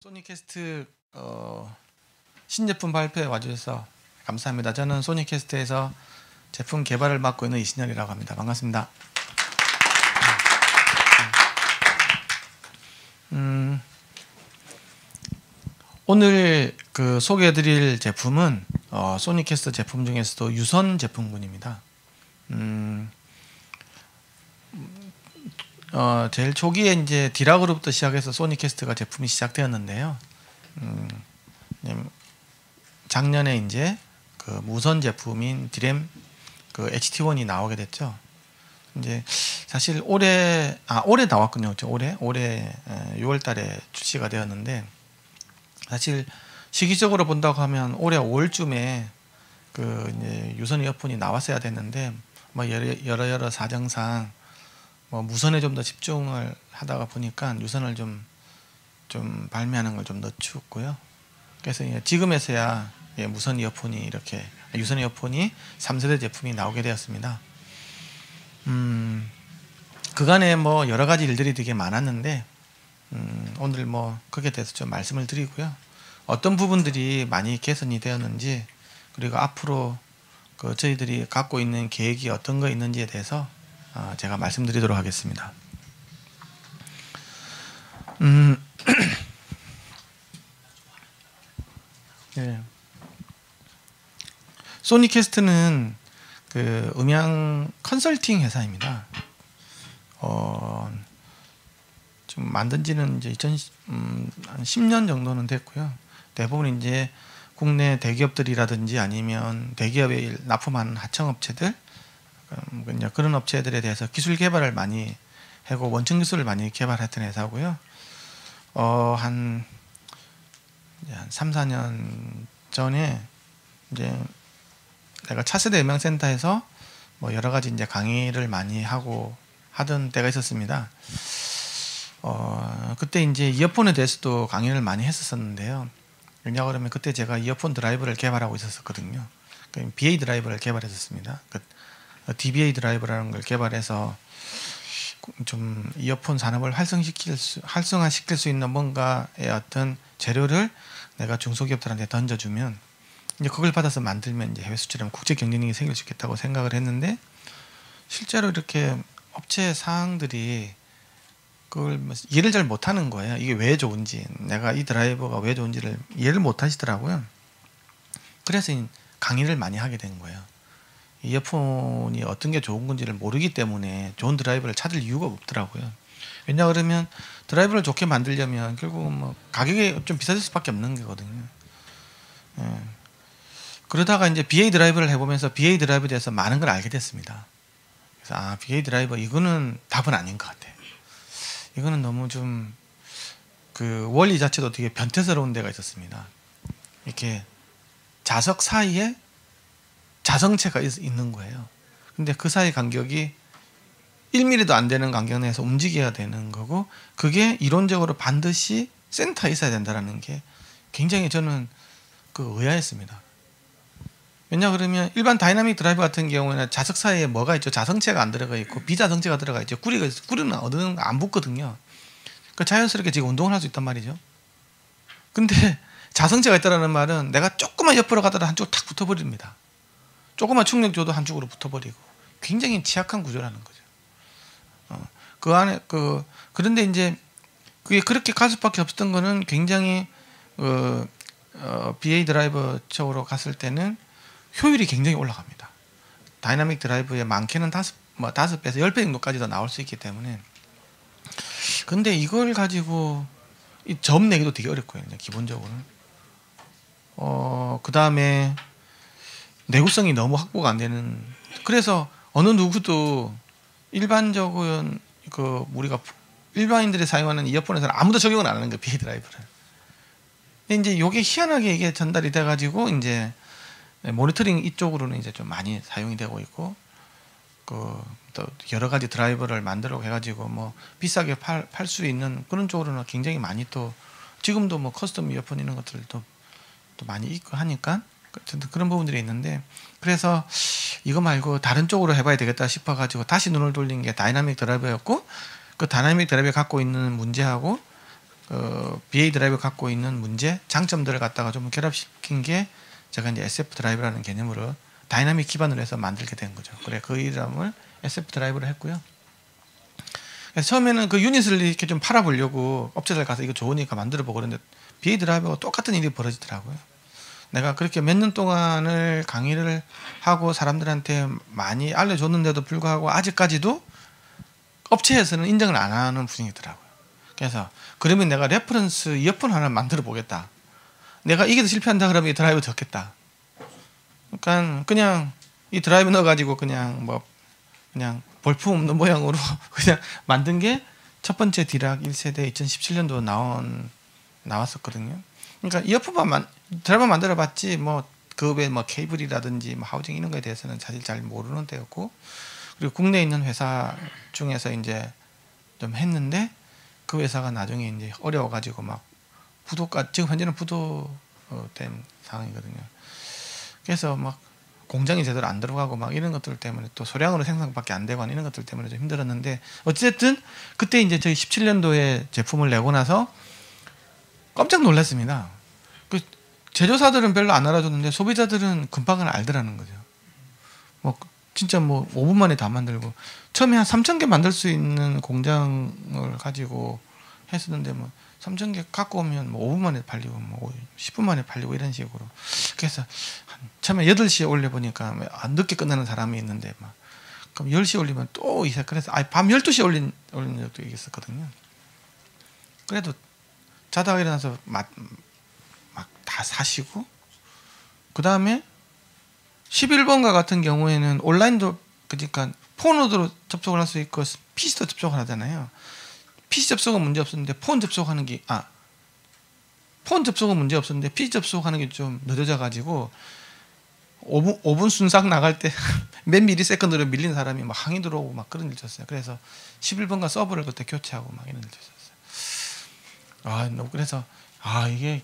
소니캐스트 신제품 발표에 와주셔서 감사합니다. 저는 소니캐스트에서 제품 개발을 맡고 있는 이신열이라고 합니다. 반갑습니다. 오늘 소개해드릴 제품은 소니캐스트 제품 중에서도 유선 제품군입니다. 제일 초기에 이제 디락으로부터 시작해서 소니캐스트가 제품이 시작되었는데요. 작년에 이제 무선 제품인 디램 HT1이 나오게 됐죠. 이제 사실 올해 나왔군요. 올해 6월달에 출시가 되었는데, 사실 시기적으로 본다고 하면 올해 5월쯤에 이제 유선 이어폰이 나왔어야 됐는데, 뭐 여러 사정상 무선에 좀 더 집중을 하다가 보니까 유선을 좀 발매하는 걸 좀 늦추었고요. 그래서 지금에서야 무선 이어폰이 유선 이어폰이 3세대 제품이 나오게 되었습니다. 그간에 여러 가지 일들이 되게 많았는데, 오늘 거기에 대해서 좀 말씀을 드리고요. 어떤 부분들이 많이 개선이 되었는지, 그리고 앞으로 저희들이 갖고 있는 계획이 어떤 거 있는지에 대해서 제가 말씀드리도록 하겠습니다. 네. 소니캐스트는 음향 컨설팅 회사입니다. 지금 만든 지는 이제 한 10년 정도는 됐고요. 대부분 이제 국내 대기업들이라든지 아니면 대기업에 납품하는 하청업체들, 그런 업체들에 대해서 기술 개발을 많이 하고 원천 기술을 많이 개발했던 회사고요. 한 3, 4년 전에 이제 내가 차세대 음향센터에서 여러 가지 이제 강의를 많이 하던 때가 있었습니다. 그때 이제 이어폰에 대해서도 강의를 많이 했었는데요. 왜냐하면 그러면 그때 제가 이어폰 드라이버를 개발하고 있었거든요. BA 드라이버를 개발했었습니다. DBA 드라이버라는 걸 개발해서 좀 이어폰 산업을 활성화시킬 수 있는 뭔가의 어떤 재료를 내가 중소기업들한테 던져주면 이제 그걸 받아서 만들면 이제 해외 수출하면 국제 경쟁력이 생길 수 있겠다고 생각을 했는데, 실제로 이렇게 업체 상황들이 그걸 이해를 잘 못하는 거예요. 이게 왜 좋은지, 내가 이 드라이버가 왜 좋은지를 이해를 못 하시더라고요. 그래서 강의를 많이 하게 된 거예요. 이어폰이 어떤 게 좋은 건지를 모르기 때문에 좋은 드라이버를 찾을 이유가 없더라고요. 왜냐 그러면 드라이버를 좋게 만들려면 결국은 가격이 좀 비싸질 수밖에 없는 거거든요. 그러다가 이제 BA 드라이버를 해보면서 BA 드라이버에 대해서 많은 걸 알게 됐습니다. 그래서 BA 드라이버 이거는 답은 아닌 것 같아. 이거는 너무 좀 원리 자체도 되게 변태스러운 데가 있었습니다. 이렇게 자석 사이에 자성체가 있는 거예요. 근데 그 사이 간격이 1mm도 안 되는 간격 내에서 움직여야 되는 거고, 그게 이론적으로 반드시 센터에 있어야 된다는 게 굉장히 저는 의아했습니다. 왜냐 그러면 일반 다이나믹 드라이버 같은 경우에는 자석 사이에 뭐가 있죠? 자성체가 안 들어가 있고 비자성체가 들어가 있죠. 구리는 어느 안 붙거든요. 자연스럽게 지금 운동을 할 수 있단 말이죠. 근데 자성체가 있다는 말은 내가 조금만 옆으로 가더라도 한쪽 탁 붙어버립니다. 조금만 충격 줘도 한쪽으로 붙어버리고 굉장히 취약한 구조라는 거죠. 그런데 이제 그게 그렇게 갈 수밖에 없었던 거는 굉장히 BA 드라이버 쪽으로 갔을 때는 효율이 굉장히 올라갑니다. 다이나믹 드라이브의 많게는 5배에서 10배 정도까지도 나올 수 있기 때문에. 근데 이걸 가지고 점 내기도 되게 어렵고요. 기본적으로는. 그 다음에 내구성이 너무 확보가 안 되는. 그래서 어느 누구도 일반적으로 우리가 일반인들이 사용하는 이어폰에서는 아무도 적용을 안 하는 거예요. BA 드라이브를. 근데 이제 이게 희한하게 이게 전달이 돼가지고 이제 모니터링 이쪽으로는 이제 좀 많이 사용이 되고 있고, 또 여러 가지 드라이버를 만들어 해가지고 비싸게 팔 수 있는 그런 쪽으로는 굉장히 많이, 또 지금도 커스텀 이어폰 이런 것들도 또 많이 있고 하니까 그런 부분들이 있는데, 그래서 이거 말고 다른 쪽으로 해봐야 되겠다 싶어가지고 다시 눈을 돌린 게 다이나믹 드라이버였고, 그 다이나믹 드라이버 갖고 있는 문제하고 BA 드라이브 갖고 있는 문제, 장점들을 갖다가 좀 결합시킨 게 제가 이제 SF 드라이브라는 개념으로 다이나믹 기반으로 해서 만들게 된 거죠. 그래 그 이름을 SF 드라이브로 했고요. 그래서 처음에는 그 유닛을 이렇게 좀 팔아보려고 업체들 가서 이거 좋으니까 만들어보고 그러는데 BA 드라이브가 똑같은 일이 벌어지더라고요. 내가 그렇게 몇 년 동안을 강의를 하고 사람들한테 많이 알려줬는데도 불구하고 아직까지도 업체에서는 인정을 안 하는 분위기더라고요. 그래서 그러면 내가 레퍼런스 이어폰 하나 만들어 보겠다. 내가 이게 더 실패한다 그러면 이 드라이브 적겠다. 그러니까 그냥 이 드라이브 넣어가지고 그냥 볼품 없는 모양으로 그냥 만든 게 첫 번째 디락 1세대 2017년도 나왔었거든요. 그러니까 이어폰만 드라이버 만들어 봤지 뭐 그 외에 뭐 케이블이라든지 뭐 하우징 이런 거에 대해서는 사실 잘 모르는 때였고, 그리고 국내에 있는 회사 중에서 이제 좀 했는데 그 회사가 나중에 이제 어려워가지고 막 부도가 지금 현재는 부도된 상황이거든요. 그래서 막 공장이 제대로 안 들어가고 막 이런 것들 때문에 또 소량으로 생산밖에 안 되고 이런 것들 때문에 좀 힘들었는데 어쨌든 그때 이제 저희 17년도에 제품을 내고 나서 깜짝 놀랐습니다. 그 제조사들은 별로 안 알아줬는데 소비자들은 금방은 알더라는 거죠. 뭐 진짜 뭐 5분 만에 다 만들고 처음에 한 3,000개 만들 수 있는 공장을 가지고 했었는데 뭐 3,000개 갖고 오면 뭐 5분 만에 팔리고 뭐 10분 만에 팔리고 이런 식으로. 그래서 처음에 8시에 올려보니까 늦게 끝나는 사람이 있는데 막 그럼 10시에 올리면 또 이사. 그래서 밤 12시에 올린 적도 있었거든요. 그래도 자다가 일어나서 막 다 사시고, 그 다음에 11번가 같은 경우에는 온라인도, 그러니까 폰으로 접속을 할 수 있고 PC도 접속을 하잖아요. PC 접속은 문제 없었는데 폰 접속은 문제 없었는데 PC 접속하는 게 좀 늦어져 가지고 5분 순삭 나갈 때 몇 미리세컨드로 밀린 사람이 막 항의 들어오고 막 그런 일 있었어요. 그래서 11번가 서버를 그때 교체하고 막 이런 일 있었어요. 그래서 이게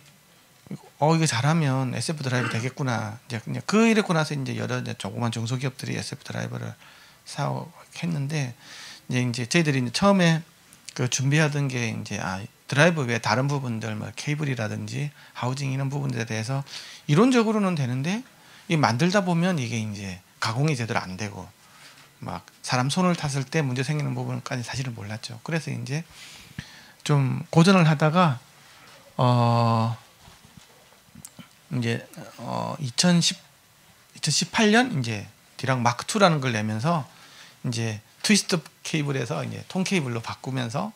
잘하면 SF 드라이브 되겠구나. 이제 그냥 그 일했고 나서 이제 여러 조그만 중소기업들이 SF 드라이브를 사했는데 이제 저희들이 이제 처음에 그 준비하던 게 이제 드라이브 외에 다른 부분들 뭐 케이블이라든지 하우징 이런 부분들에 대해서 이론적으로는 되는데 이 만들다 보면 이게 이제 가공이 제대로 안 되고 막 사람 손을 탔을 때 문제 생기는 부분까지 사실은 몰랐죠. 그래서 이제 좀 고전을 하다가 이제 2018년 이제 디락 마크 2라는 걸 내면서 이제 트위스트 케이블에서 이제 통 케이블로 바꾸면서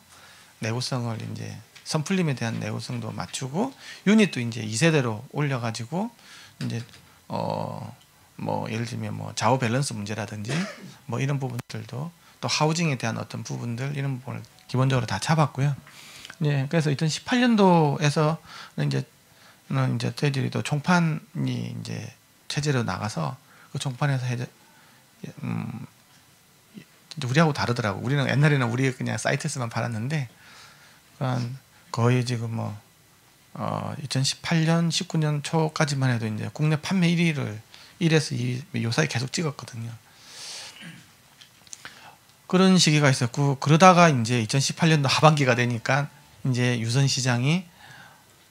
내구성을 이제 선풀림에 대한 내구성도 맞추고 유닛도 이제 2세대로 올려가지고 이제 뭐 예를 들면 뭐 좌우 밸런스 문제라든지 뭐 이런 부분들도 또 하우징에 대한 어떤 부분들 이런 부분을 기본적으로 다 잡았고요. 예, 그래서 2018년도에서는 이제 저희들이 또 총판이 이제 체제로 나가서 그 총판에서 우리하고 다르더라고. 우리는 옛날에는 우리 그냥 사이트에서만 팔았는데 거의 지금 뭐 2018년, 19년 초까지만 해도 이제 국내 판매 1위를 1에서 2위 요사이 계속 찍었거든요. 그런 시기가 있었고, 그러다가 이제 2018년도 하반기가 되니까 이제 유선 시장이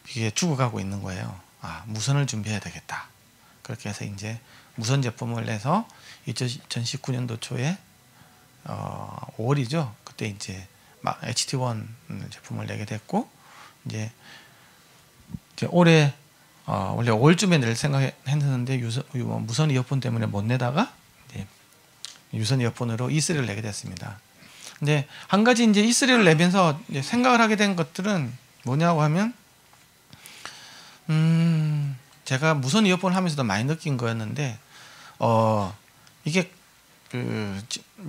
이게 죽어가고 있는 거예요. 무선을 준비해야 되겠다. 그렇게 해서 이제 무선 제품을 내서 2019년도 초에 5월이죠. 그때 이제 막 HT1 제품을 내게 됐고, 이제 올해 원래 5월쯤에 낼 생각했는데 무선 이어폰 때문에 못 내다가 이제 유선 이어폰으로 E3를 내게 됐습니다. 근데 한 가지 이제 E3를 내면서 이제 생각을 하게 된 것들은 뭐냐고 하면 제가 무선 이어폰 하면서도 많이 느낀 거였는데 이게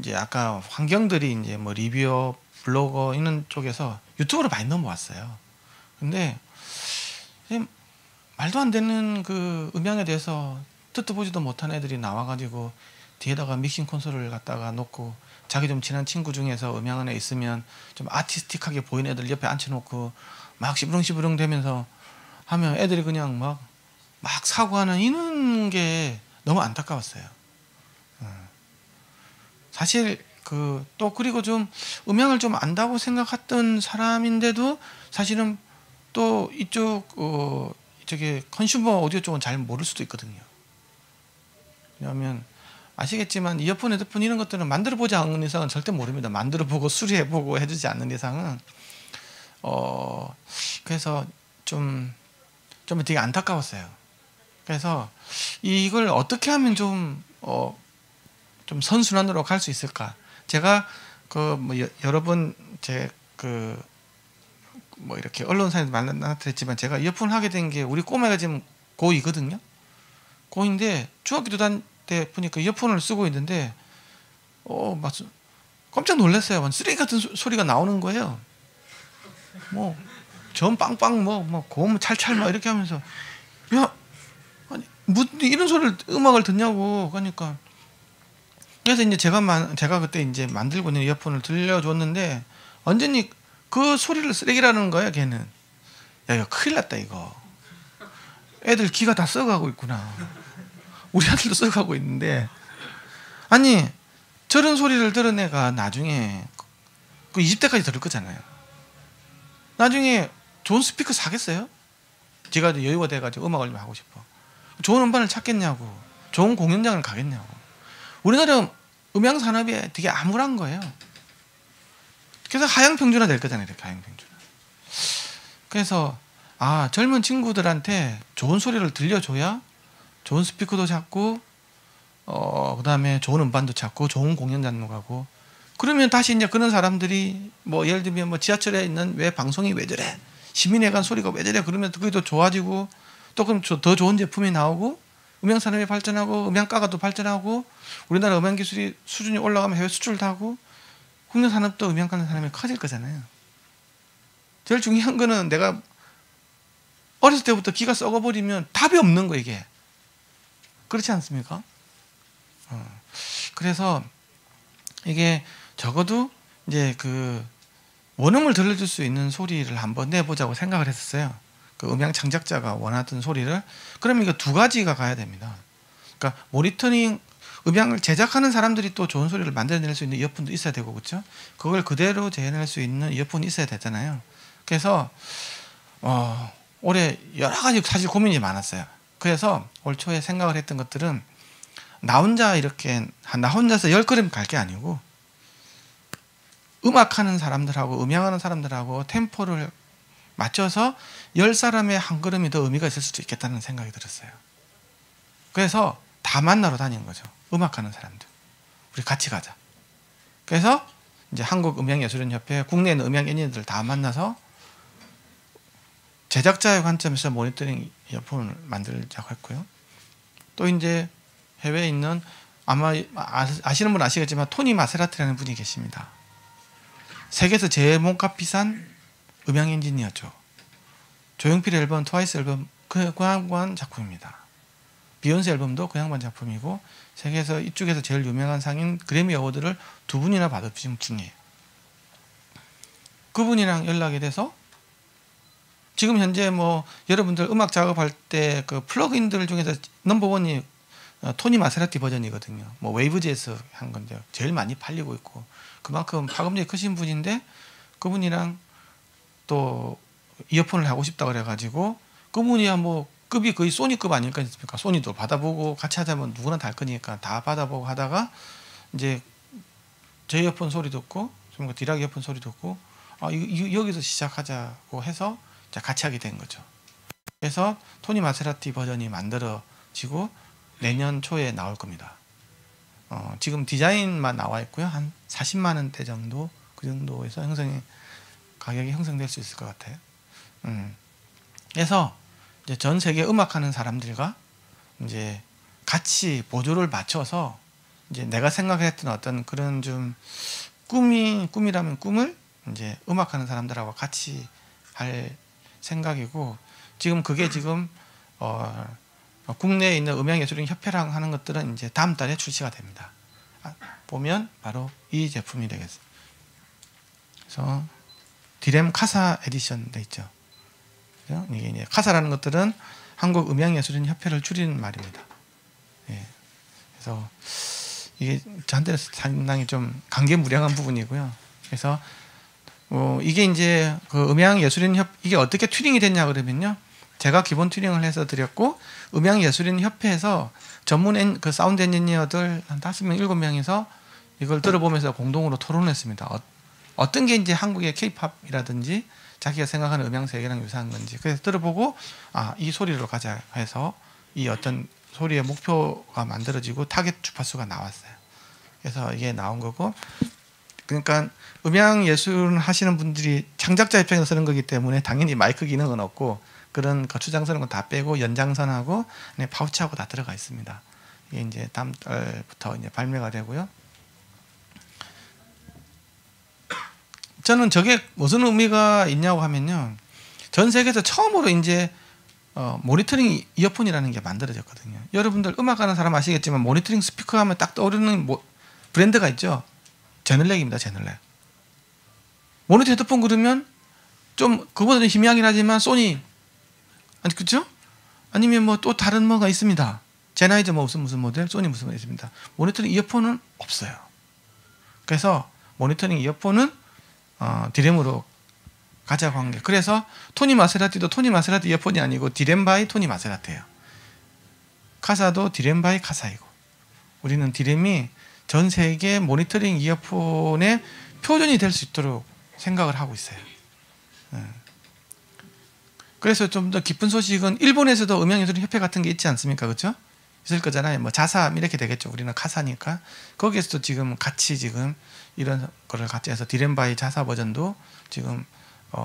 이제 아까 환경들이 이제 뭐 리뷰어, 블로거 이런 쪽에서 유튜브로 많이 넘어왔어요. 근데 말도 안 되는 그 음향에 대해서 듣도 보지도 못한 애들이 나와가지고 뒤에다가 믹싱 콘솔을 갖다가 놓고 자기 좀 친한 친구 중에서 음향 안에 있으면 좀 아티스틱하게 보이는 애들 옆에 앉혀놓고 막 시부렁시부렁 되면서 하면 애들이 그냥 막 사고하는 이런 게 너무 안타까웠어요. 사실 그리고 좀 음향을 좀 안다고 생각했던 사람인데도 사실은 또 이쪽 저기 컨슈머 오디오 쪽은 잘 모를 수도 있거든요. 왜냐하면 아시겠지만 이어폰, 헤드폰 이런 것들은 만들어 보지 않는 이상은 절대 모릅니다. 만들어 보고 수리해 보고 해주지 않는 이상은 그래서 좀 되게 안타까웠어요. 그래서 이걸 어떻게 하면 좀 선순환으로 갈 수 있을까? 제가 뭐 여러 번 뭐 이렇게 언론사에서 만나드렸지만 제가 이어폰을 하게 된 게 우리 꼬마가 지금 고2거든요. 고2인데 중학교 다닐 때 보니까 이어폰을 쓰고 있는데 막 깜짝 놀랐어요. 쓰레기 같은 소리가 나오는 거예요. 뭐 전 빵빵 뭐 고음 찰찰 막 이렇게 하면서 야 아니 무슨 이런 소리를 음악을 듣냐고. 그러니까 그래서 이제 제가 그때 이제 만들고 있는 이어폰을 들려줬는데 완전히 그 소리를 쓰레기라는 거야. 걔는 야 이거 큰일 났다 이거. 애들 귀가 다 썩어가고 있구나. 우리 아들도 썩어가고 있는데 아니 저런 소리를 들은 애가 나중에 그 20대까지 들을 거잖아요. 나중에 좋은 스피커 사겠어요? 제가 여유가 돼가지고 음악을 좀 하고 싶어. 좋은 음반을 찾겠냐고. 좋은 공연장을 가겠냐고. 우리나라 음향 산업이 되게 암울한 거예요. 그래서 하향평준화 될 거잖아요. 이렇게 하향평준화. 그래서 젊은 친구들한테 좋은 소리를 들려줘야 좋은 스피커도 찾고 그 다음에 좋은 음반도 찾고 좋은 공연장도 가고 그러면 다시 이제 그런 사람들이 뭐 예를 들면 뭐 지하철에 있는 왜 방송이 왜 저래 시민회관 소리가 왜 저래 그러면 그게 더 좋아지고 또 그럼 더 좋은 제품이 나오고 음향 산업이 발전하고 음향가가 더 발전하고 우리나라 음향 기술이 수준이 올라가면 해외 수출도 하고 국내 산업도 음향 가는 산업이 커질 거잖아요. 제일 중요한 거는 내가 어렸을 때부터 귀가 썩어버리면 답이 없는 거 이게. 그렇지 않습니까? 그래서 이게 적어도 이제 그 원음을 들려줄 수 있는 소리를 한번 내보자고 생각을 했었어요. 그 음향 창작자가 원하던 소리를. 그러면 이거 두 가지가 가야 됩니다. 그러니까 모니터링 음향을 제작하는 사람들이 또 좋은 소리를 만들어낼 수 있는 이어폰도 있어야 되고 그렇죠? 그걸 그대로 재현할 수 있는 이어폰이 있어야 되잖아요. 그래서 올해 여러 가지 사실 고민이 많았어요. 그래서 올 초에 생각을 했던 것들은 나 혼자서 10걸음 갈 게 아니고 음악하는 사람들하고 음향하는 사람들하고 템포를 맞춰서 10사람의 한 걸음이 더 의미가 있을 수도 있겠다는 생각이 들었어요. 그래서 다 만나러 다닌 거죠. 음악하는 사람들. 우리 같이 가자. 그래서 이제 한국음향예술인협회 국내에 있는 음향 연예인들 다 만나서 제작자의 관점에서 모니터링 이어폰을 만들자고 했고요. 또 이제 해외에 있는 아마 아시는 분 아시겠지만 토니 마세라티라는 분이 계십니다. 세계에서 제일 몸값 비싼 음향 엔지니어죠. 조용필 앨범, 트와이스 앨범 그 양반 작품입니다. 비욘세 앨범도 그 양반 작품이고 세계에서 이쪽에서 제일 유명한 상인 그래미 어워드를 2분이나 받으신 분이에요. 그분이랑 연락이 돼서 지금 현재 뭐 여러분들 음악 작업할 때 그 플러그인들 중에서 넘버원이 토니 마세라티 버전이거든요. 뭐 웨이브즈에서 한 건데 제일 많이 팔리고 있고 그만큼 파급력이 크신 분인데 그분이랑 또 이어폰을 하고 싶다 그래가지고 그분이야 뭐 급이 거의 소니급 아닐까 싶습니까? 소니도 받아보고 같이 하자면 누구나 다 할 거니까 다 받아보고 하다가 이제 제 이어폰 소리 듣고 좀 디락 이어폰 소리 듣고 여기서 시작하자고 해서 같이 하게 된 거죠. 그래서 토니 마세라티 버전이 만들어지고 내년 초에 나올 겁니다. 지금 디자인만 나와 있고요. 한 40만 원대 정도 그 정도에서 가격이 형성될 수 있을 것 같아요. 그래서 이제 전 세계 음악하는 사람들과 이제 같이 보조를 맞춰서 이제 내가 생각했던 어떤 그런 좀 꿈이라면 꿈을 이제 음악하는 사람들하고 같이 할 생각이고 지금 그게 지금 국내에 있는 음향예술인 협회랑 하는 것들은 이제 다음 달에 출시가 됩니다. 보면 바로 이 제품이 되겠습니다. 그래서 디램 카사 에디션 돼 있죠. 이게 이제 카사라는 것들은 한국 음향예술인 협회를 줄이는 말입니다. 예. 그래서 이게 저한테는 상당히 좀 감개무량한 부분이고요. 그래서 이게 이제 그 음향예술인협 이게 어떻게 튜닝이 됐냐 그러면요. 제가 기본 튜닝을 해서 드렸고 음향예술인협회에서 전문 그 사운드 엔지니어들 한 5명, 7명이서 이걸 들어보면서 공동으로 토론했습니다. 어떤 게 이제 한국의 K-팝이라든지 자기가 생각하는 음향 세계랑 유사한 건지. 그래서 들어보고 이 소리로 가자 해서 이 어떤 소리의 목표가 만들어지고 타겟 주파수가 나왔어요. 그래서 이게 나온 거고, 그러니까 음향 예술 하시는 분들이 창작자 입장에서 쓰는 거기 때문에 당연히 마이크 기능은 없고 그런 거추장스러운 건 다 빼고 연장선하고 파우치하고 다 들어가 있습니다. 이게 이제 다음 달부터 이제 발매가 되고요. 저는 저게 무슨 의미가 있냐고 하면요. 전 세계에서 처음으로 이제 모니터링 이어폰이라는 게 만들어졌거든요. 여러분들 음악하는 사람 아시겠지만 모니터링 스피커 하면 딱 떠오르는 브랜드가 있죠. 제널렉입니다. 제널렉. 모니터 헤드폰 그러면 좀 그보다 좀 희미하긴 하지만 소니 아니 그렇죠? 아니면 뭐 또 다른 뭐가 있습니다. 제나이저 뭐 무슨 모델, 소니 무슨 모델 있습니다. 모니터링 이어폰은 없어요. 그래서 모니터링 이어폰은 디램으로 가자고 한 게. 그래서 토니 마세라티도 토니 마세라티 이어폰이 아니고 디램 바이 토니 마세라티예요. 카사도 디램 바이 카사이고. 우리는 디램이 전 세계 모니터링 이어폰의 표준이 될 수 있도록 생각을 하고 있어요. 그래서 좀 더 깊은 소식은 일본에서도 음향예술협회 같은 게 있지 않습니까? 그렇죠? 있을 거잖아요. 뭐 자사 이렇게 되겠죠. 우리는 카사니까. 거기에서도 지금 같이 지금 이런 거를 같이 해서 디램바이 자사 버전도 지금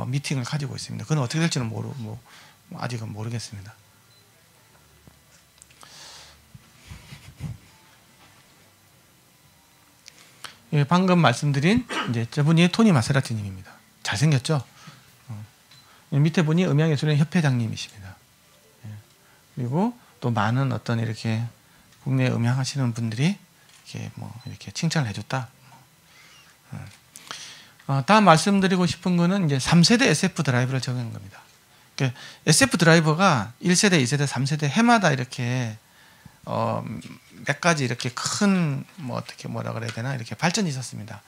미팅을 가지고 있습니다. 그건 어떻게 될지는 아직은 모르겠습니다. 예, 방금 말씀드린 이제 저분이 토니 마세라티님입니다. 잘생겼죠? 밑에 분이 음향예술인 협회장님이십니다. 예. 그리고 또 많은 어떤 이렇게 국내 음향하시는 분들이 이렇게 칭찬을 해줬다. 다음 말씀드리고 싶은 거는 이제 3세대 SF 드라이브를 적용한 겁니다. 그러니까 SF 드라이버가 1세대, 2세대, 3세대 해마다 이렇게 몇 가지 이렇게 큰 어떻게 뭐라 그래야 되나 이렇게 발전이 있었습니다.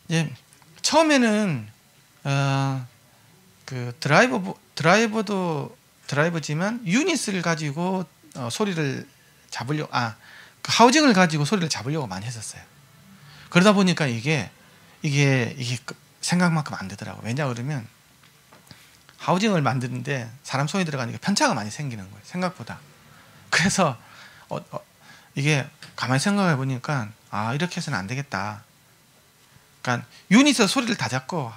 이제 처음에는 그 드라이버도 드라이버지만 유닛을 가지고 소리를 잡으려고 그 하우징을 가지고 소리를 잡으려고 많이 했었어요. 그러다 보니까 이게 생각만큼 안 되더라고. 왜냐 그러면 하우징을 만드는데 사람 손이 들어가니까 편차가 많이 생기는 거예요. 생각보다. 그래서 이게 가만히 생각해 보니까 이렇게 해서는 안 되겠다. 그러니까 유닛에서 소리를 다 잡고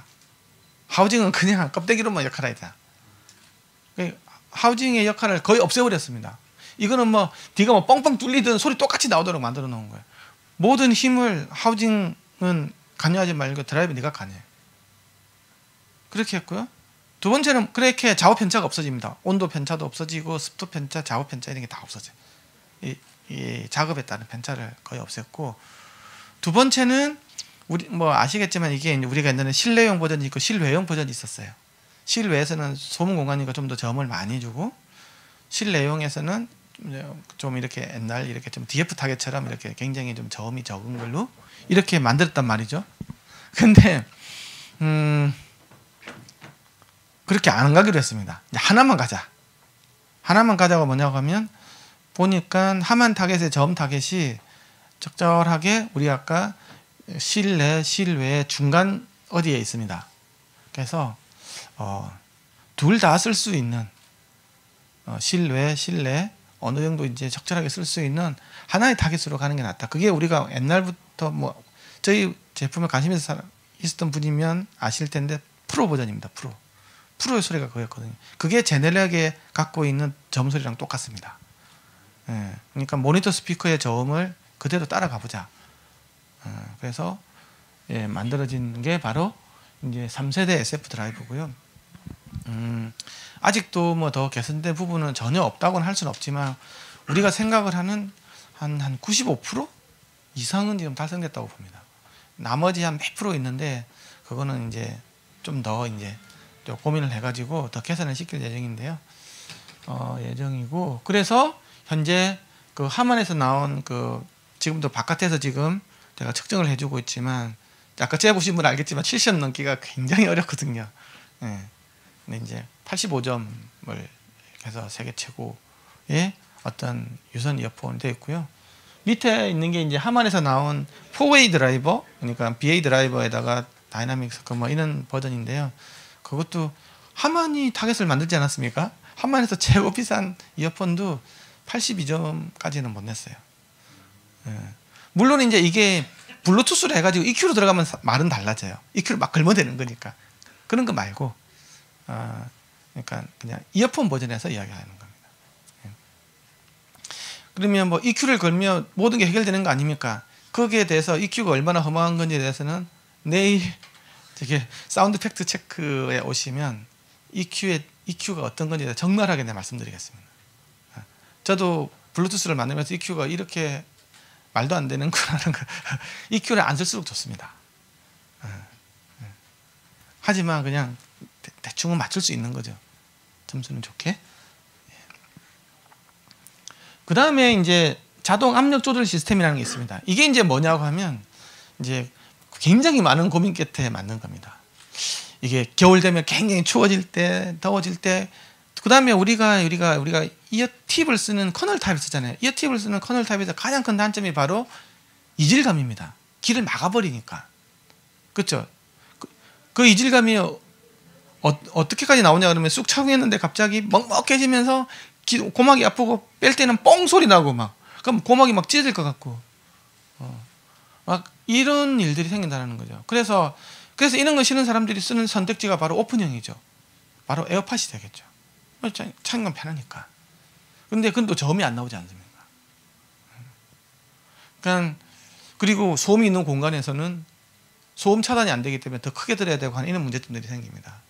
하우징은 그냥 껍데기로만 역할을 하자. 하우징의 역할을 거의 없애버렸습니다. 이거는 뒤가 뻥뻥 뚫리든 소리 똑같이 나오도록 만들어 놓은 거예요. 모든 힘을 하우징은 관여하지 말고 드라이브 네가 관여해. 그렇게 했고요. 두 번째는 그렇게 좌우 편차가 없어집니다. 온도 편차도 없어지고 습도 편차, 좌우 편차 이런 게 다 없어져요. 이 작업에 따른 편차를 거의 없앴고, 두 번째는 우리 아시겠지만 이게 우리가 옛날에 실내용 버전이 있고 실외용 버전이 있었어요. 실외에서는 소음 공간이니까 좀 더 저음을 많이 주고, 실내용에서는 좀 이렇게 옛날 이렇게 좀 DF 타겟처럼 이렇게 굉장히 좀 저음이 적은 걸로 이렇게 만들었단 말이죠. 근데 그렇게 안 가기로 했습니다. 이제 하나만 가자. 하나만 가자가 뭐냐고 하면 보니까 하만 타겟의 저음 타겟이 적절하게 우리 아까 실내, 실외 중간 어디에 있습니다. 그래서 둘 다 쓸 수 있는 실외, 실내 어느 정도 이제 적절하게 쓸 수 있는 하나의 타겟으로 가는 게 낫다. 그게 우리가 옛날부터 저희 제품에 관심 있었던 분이면 아실 텐데 프로 버전입니다. 프로의 소리가 그거였거든요. 그게 제넬렉에 갖고 있는 저음 소리랑 똑같습니다. 예, 그러니까 모니터 스피커의 저음을 그대로 따라가 보자. 그래서 만들어진 게 바로 이제 3세대 SF 드라이브고요. 아직도 더 개선된 부분은 전혀 없다고는 할 수는 없지만 우리가 생각을 하는 한 95% 이상은 지금 달성됐다고 봅니다. 나머지 한 몇 프로 있는데 그거는 이제 좀 더 이제 고민을 해가지고 더 개선을 시킬 예정인데요. 예정이고, 그래서 현재 그 하만에서 나온 지금도 바깥에서 지금 제가 측정을 해주고 있지만 아까 재보신 분 알겠지만 70점 넘기가 굉장히 어렵거든요. 예. 근데 이제 85점을 해서 세계 최고의 어떤 유선 이어폰이 되어 있고요. 밑에 있는 게 이제 하만에서 나온 4웨이 드라이버, 그러니까 BA 드라이버에다가 다이나믹 서커 뭐 이런 버전인데요. 그것도 하만이 타겟을 만들지 않았습니까? 하만에서 최고 비싼 이어폰도 82점까지는 못 냈어요. 예. 물론 이제 이게 블루투스로 해가지고 EQ로 들어가면 말은 달라져요. EQ를 막 걸머대는 거니까. 그런 거 말고, 그러니까 그냥 이어폰 버전에서 이야기하는 겁니다. 예. 그러면 뭐 EQ를 걸면 모든 게 해결되는 거 아닙니까? 거기에 대해서 EQ가 얼마나 허망한 건지에 대해서는 내일 되게 사운드 팩트 체크에 오시면 EQ가 어떤 건지에 대해서 적나라하게 내가 말씀드리겠습니다. 저도 블루투스를 만들면서 EQ가 이렇게 말도 안 되는 거라는 거 EQ를 안 쓸수록 좋습니다. 하지만 그냥 대충은 맞출 수 있는 거죠. 점수는 좋게. 그 다음에 이제 자동 압력 조절 시스템이라는 게 있습니다. 이게 이제 뭐냐고 하면 이제 굉장히 많은 고민 끝에 만든 겁니다. 이게 겨울 되면 굉장히 추워질 때, 더워질 때, 그 다음에 우리가 이어 팁을 쓰는 커널 타입을 쓰잖아요. 이어 팁을 쓰는 커널 타입에서 가장 큰 단점이 바로 이질감입니다. 길을 막아버리니까. 그렇죠? 그 이질감이 어떻게까지 나오냐 그러면 쑥 착용했는데 갑자기 먹먹해지면서 고막이 아프고 뺄 때는 뻥 소리 나고 막 그럼 고막이 막 찢어질 것 같고 막 이런 일들이 생긴다는 거죠. 그래서 이런 거 싫은 사람들이 쓰는 선택지가 바로 오픈형이죠. 바로 에어팟이 되겠죠. 착용감 편하니까. 근데 그건 또 저음이 안 나오지 않습니까? 그러니까 그리고 소음이 있는 공간에서는 소음 차단이 안 되기 때문에 더 크게 들어야 되고 하는 이런 문제점들이 생깁니다.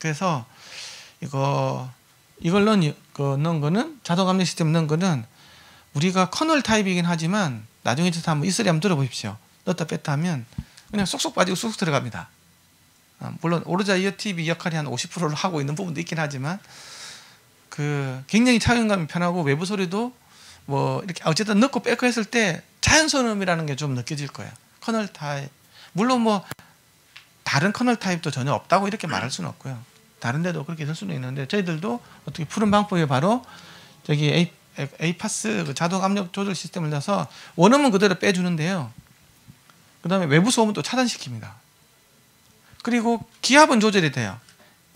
그래서 이걸 넣은 거는 자동 압력 시스템 넣은 거는 우리가 커널 타입이긴 하지만 나중에 저 한번 이슬이 한번 들어보십시오. 넣었다 뺐다 하면 그냥 쏙쏙 빠지고 쏙쏙 들어갑니다. 물론 오르자 이어 팁이 역할이 한 50%를 하고 있는 부분도 있긴 하지만 굉장히 착용감이 편하고 외부 소리도 뭐 이렇게 어쨌든 넣고 빼고 했을 때 자연스러움이라는 게 좀 느껴질 거예요. 커널 타입 물론 뭐 다른 커널 타입도 전혀 없다고 이렇게 말할 수는 없고요. 다른 데도 그렇게 있을 수는 있는데 저희들도 어떻게 푸른 방법이 바로 저기 에이파스 그 자동 압력 조절 시스템을 넣어서 원음은 그대로 빼주는데요. 그 다음에 외부 소음은 또 차단시킵니다. 그리고 기압은 조절이 돼요.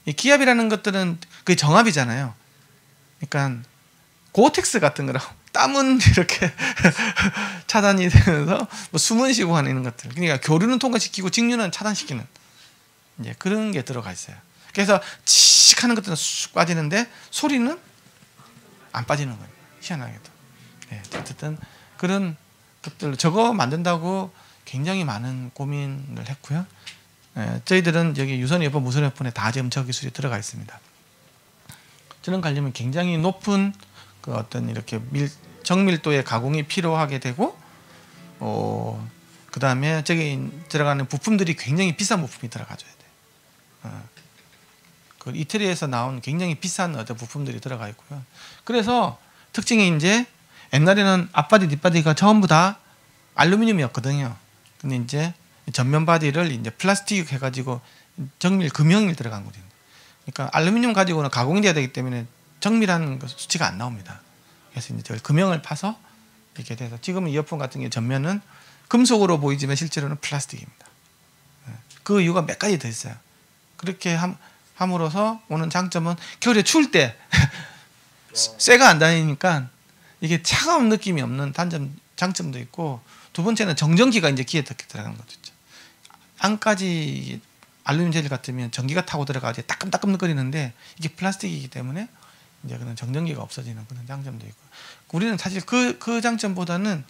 이 기압이라는 것들은 그게 정압이잖아요. 그러니까 고텍스 같은 거라고 땀은 이렇게 차단이 되면서 뭐 숨은 쉬고 하는 것들. 그러니까 교류는 통과시키고 직류는 차단시키는 이제 그런 게 들어가 있어요. 그래서 칙 하는 것들은 쑥 빠지는데 소리는 안 빠지는 거예요. 희한하게도. 네, 어쨌든 그런 것들 저거 만든다고 굉장히 많은 고민을 했고요. 저희들은 여기 유선 이어폰, 무선 이어폰에 다 지금 저 기술이 들어가 있습니다. 저는 가려면 굉장히 높은 그 어떤 이렇게 정밀도의 가공이 필요하게 되고, 그 다음에 저기 들어가는 부품들이 굉장히 비싼 부품이 들어가줘야 돼요. 그 이태리에서 나온 굉장히 비싼 어떤 부품들이 들어가 있고요. 그래서 특징이 이제 옛날에는 앞바디, 뒷바디가 전부 다 알루미늄이었거든요. 근데 이제 전면 바디를 이제 플라스틱 해가지고 정밀 금형이 들어간 거죠. 그러니까 알루미늄 가지고는 가공이 돼야 되기 때문에 정밀한 수치가 안 나옵니다. 그래서 이제 금형을 파서 이렇게 돼서 지금은 이어폰 같은 게 전면은 금속으로 보이지만 실제로는 플라스틱입니다. 그 이유가 몇 가지 더 있어요. 그렇게 함으로써 오는 장점은 겨울에 추울 때 쇠가 안 다니니까 이게 차가운 느낌이 없는 장점도 있고, 두 번째는 정전기가 이제 귀에 들어가는 것도 있죠. 안까지 알루미늄 젤 같으면 전기가 타고 들어가지 따끔따끔거리는데 이게 플라스틱이기 때문에 이제 그런 정전기가 없어지는 그런 장점도 있고, 우리는 사실 그 장점보다는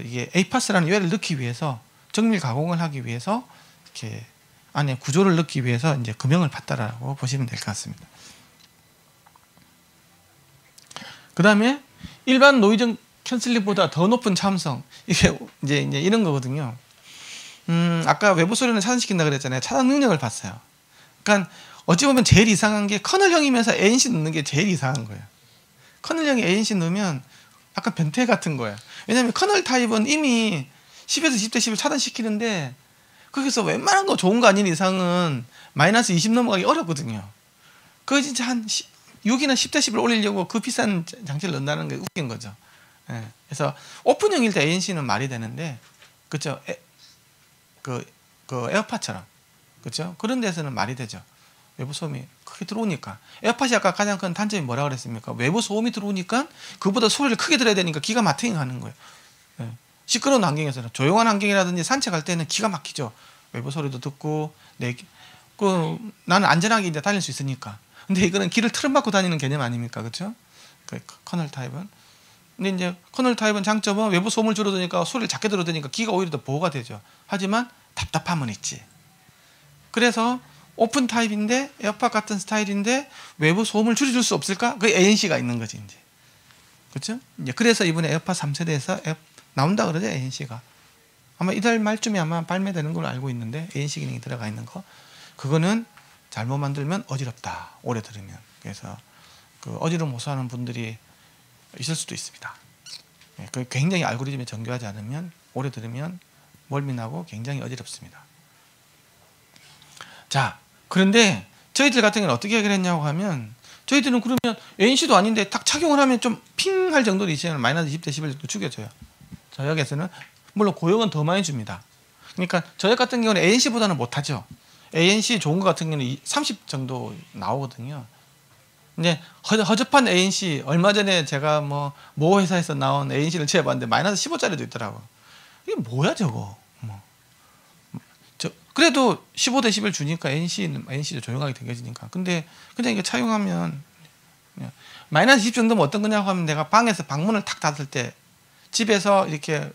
이게 에이파스라는 유해를 넣기 위해서 정밀 가공을 하기 위해서 이렇게 안에 구조를 넣기 위해서 이제 금형을 팠다라고 보시면 될 것 같습니다. 그 다음에 일반 노이즈 캔슬링보다 더 높은 참성, 이게 이제 이런 거거든요. 아까 외부 소리는 차단시킨다 그랬잖아요. 차단 능력을 봤어요. 그러니까 어찌 보면 제일 이상한 게 커널형이면서 ANC 넣는 게 제일 이상한 거예요. 커널형에 ANC 넣으면 약간 변태 같은 거예요. 왜냐하면 커널 타입은 이미 10에서 20dB 차단시키는데 거기서 웬만한 거 좋은 거 아닌 이상은 마이너스 20 넘어가기 어렵거든요. 그거 진짜 한 6이나 10dB 올리려고 그 비싼 장치를 넣는다는 게 웃긴 거죠. 예. 그래서 오픈형일 때 ANC는 말이 되는데, 그렇죠? 그 에어팟처럼, 그렇죠? 그런 데서는 말이 되죠. 외부 소음이 크게 들어오니까. 에어팟이 아까 가장 큰 단점이 뭐라 그랬습니까? 외부 소음이 들어오니까 그보다 소리를 크게 들어야 되니까 기가 막히게 하는 거예요. 예. 시끄러운 환경에서는, 조용한 환경이라든지 산책할 때는 기가 막히죠. 외부 소리도 듣고 나는 안전하게 이제 다닐 수 있으니까. 근데 이거는 길을 틀어막고 다니는 개념 아닙니까, 그렇죠? 그 커널 타입은. 근데 이제 커널 타입은 장점은 외부 소음을 줄여드니까 소리를 작게 들어드니까 귀가 오히려 더 보호가 되죠. 하지만 답답함은 있지. 그래서 오픈 타입인데 에어팟 같은 스타일인데 외부 소음을 줄여줄 수 없을까? 그 ANC가 있는 거지 이제. 그렇죠? 이제 그래서 이번에 에어팟 3세대에서 나온다 그러죠, ANC가. 아마 이달 말쯤에 아마 발매되는 걸로 알고 있는데, ANC 기능이 들어가 있는 거. 그거는 잘못 만들면 어지럽다, 오래 들으면. 그래서 그 어지러움 호소하는 분들이 있을 수도 있습니다. 그 굉장히 알고리즘에 정교하지 않으면 오래 들으면 멀미나고 굉장히 어지럽습니다. 자, 그런데 저희들 같은 경우는 어떻게 해결했냐고 하면, 저희들은 그러면 ANC도 아닌데 딱 착용을 하면 좀 핑 할 정도로 이제는 마이너스 20dB 정도 죽여줘요. 저역에서는. 물론 고역은 더 많이 줍니다. 그러니까 저역 같은 경우는 ANC보다는 못하죠. ANC 좋은 거 같은 경우는 30 정도 나오거든요. 근데 허접한 ANC, 얼마 전에 제가 모 회사에서 나온 ANC를 채워봤는데 마이너스 15짜리도 있더라고. 이게 뭐야 저거. 그래도 15dB 주니까 ANC도 조용하게 되게지니까. 근데 그냥 이거 차용하면 마이너스 20 정도면 어떤 거냐고 하면, 내가 방에서 방문을 탁 닫을 때, 집에서 이렇게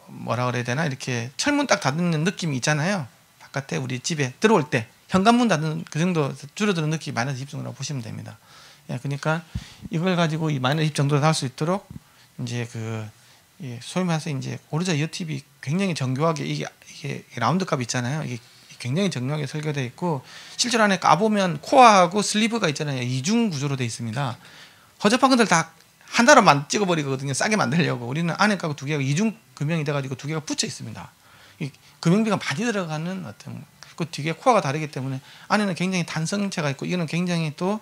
뭐라 그래야 되나, 이렇게 철문 딱 닫는 느낌이 있잖아요. 바깥에 우리 집에 들어올 때 현관문 닫는 그 정도 줄어드는 느낌이 마이너스 20 정도라고 보시면 됩니다. 예, 그러니까 이걸 가지고 이 마이너스 20 정도로 할 수 있도록 이제 소위 말해서 이제 오르자 이어팁이 굉장히 정교하게, 이게 라운드 값 있잖아요. 이게 굉장히 정교하게 설계되어 있고, 실제로 안에 까보면 코어하고 슬리브가 있잖아요. 이중 구조로 되어 있습니다. 허접한 것들 다 하나로만 찍어버리거든요. 싸게 만들려고. 우리는 안에 까고 두 개가 이중 금형이 돼가지고 두 개가 붙여 있습니다. 이 금형비가 많이 들어가는 어떤, 그 뒤에 코어가 다르기 때문에 안에는 굉장히 탄성체가 있고, 이거는 굉장히 또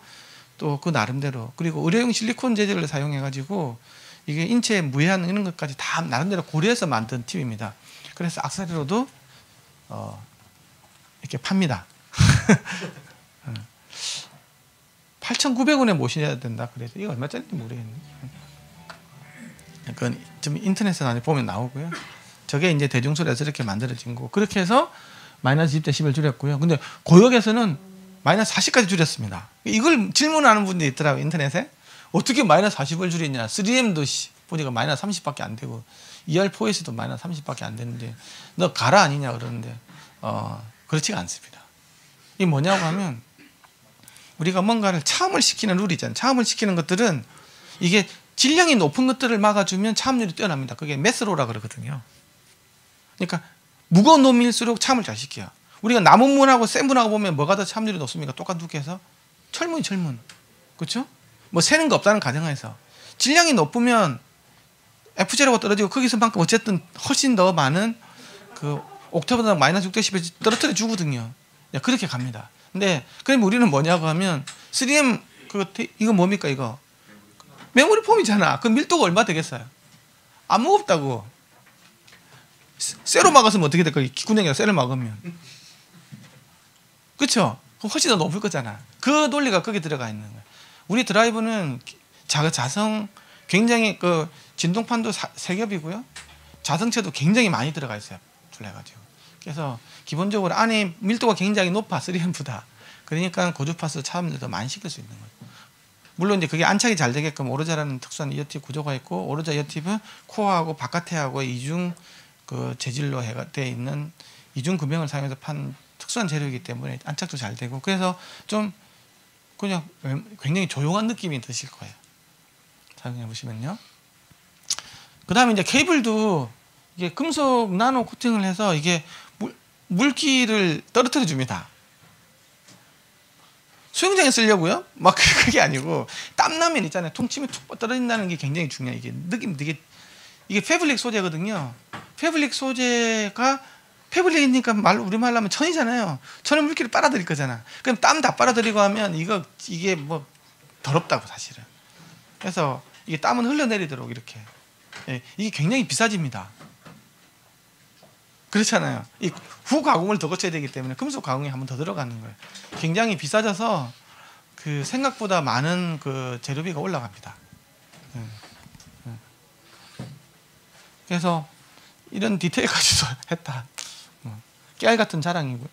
그 나름대로, 그리고 의료용 실리콘 재질을 사용해가지고 이게 인체에 무해한 이런 것까지 다 나름대로 고려해서 만든 팁입니다. 그래서 악세사리로도 이렇게 팝니다. 8,900원에 모셔야 된다. 그래서 이거 얼마짜리인지 모르겠네. 그건 좀 인터넷에 보면 나오고요. 저게 이제 대중소리에서 이렇게 만들어진 거고, 그렇게 해서 마이너스 20dB 줄였고요. 근데 고역에서는 마이너스 40까지 줄였습니다. 이걸 질문하는 분들이 있더라고요, 인터넷에. 어떻게 마이너스 40을 줄였냐. 3M도 보니까 마이너스 30밖에 안 되고, ER4S도 마이너스 30밖에 안 되는데 너 가라 아니냐 그러는데, 그렇지가 않습니다. 이게 뭐냐고 하면, 우리가 뭔가를 차음을 시키는 룰이 있잖아요. 차음을 시키는 것들은 이게 질량이 높은 것들을 막아주면 차음률이 뛰어납니다. 그게 메스로라 그러거든요. 그러니까 무거운 놈일수록 차음을 잘 시켜요. 우리가 남은 문하고 센 문하고 보면 뭐가 더 차음률이 높습니까? 똑같은 두께에서 철문. 그렇죠? 새는 거 없다는 가정하에서 질량이 높으면 F0가 떨어지고 거기서만큼 어쨌든 훨씬 더 많은 그 옥타브당 마이너스 6dB 떨어뜨려 주거든요. 그렇게 갑니다. 근데 그럼 우리는 뭐냐고 하면 3M 이거 뭡니까 이거? 메모리 폼이잖아. 그 밀도가 얼마 되겠어요? 안 무겁다고. 쇠로 막았으면 어떻게 될까? 기구냉이가 쇠를 막으면. 그렇죠? 훨씬 더 높을 거잖아. 그 논리가 거기 들어가 있는 거예요. 우리 드라이브는 자성 굉장히 진동판도 3겹이고요. 자성체도 굉장히 많이 들어가 있어요. 둘러가지고. 그래서 기본적으로 안에 밀도가 굉장히 높아, 3M보다. 그러니까 고주파수 차음들도 많이 시킬 수 있는 거예요. 물론 이제 그게 안착이 잘 되게끔 오르자라는 특수한 이어팁 구조가 있고, 오르자 이어팁은 코어하고 바깥에하고 이중 재질로 되어 있는 이중 금형을 사용해서 판 특수한 재료이기 때문에 안착도 잘 되고, 그래서 좀 그냥 굉장히 조용한 느낌이 드실 거예요. 사용해 보시면요. 그 다음에 이제 케이블도 이게 금속 나노 코팅을 해서 이게 물기를 떨어뜨려 줍니다. 수영장에 쓰려고요? 그게 아니고, 땀나면 있잖아요. 통 치면 툭 떨어진다는 게 굉장히 중요해요. 이게 느낌 되게 이게 패블릭 소재거든요. 패블릭 소재가 패블릭이니까 우리말로 하면 천이잖아요. 천은 물기를 빨아들일 거잖아. 그럼 땀 다 빨아들이고 하면 이게 뭐 더럽다고 사실은. 그래서 이게 땀은 흘러내리도록 이렇게. 예, 이게 굉장히 비싸집니다. 그렇잖아요. 이 후 가공을 더 거쳐야 되기 때문에 금속 가공이 한 번 더 들어가는 거예요. 굉장히 비싸져서 그 생각보다 많은 그 재료비가 올라갑니다. 그래서 이런 디테일까지도 했다. 깨알 같은 자랑이고요.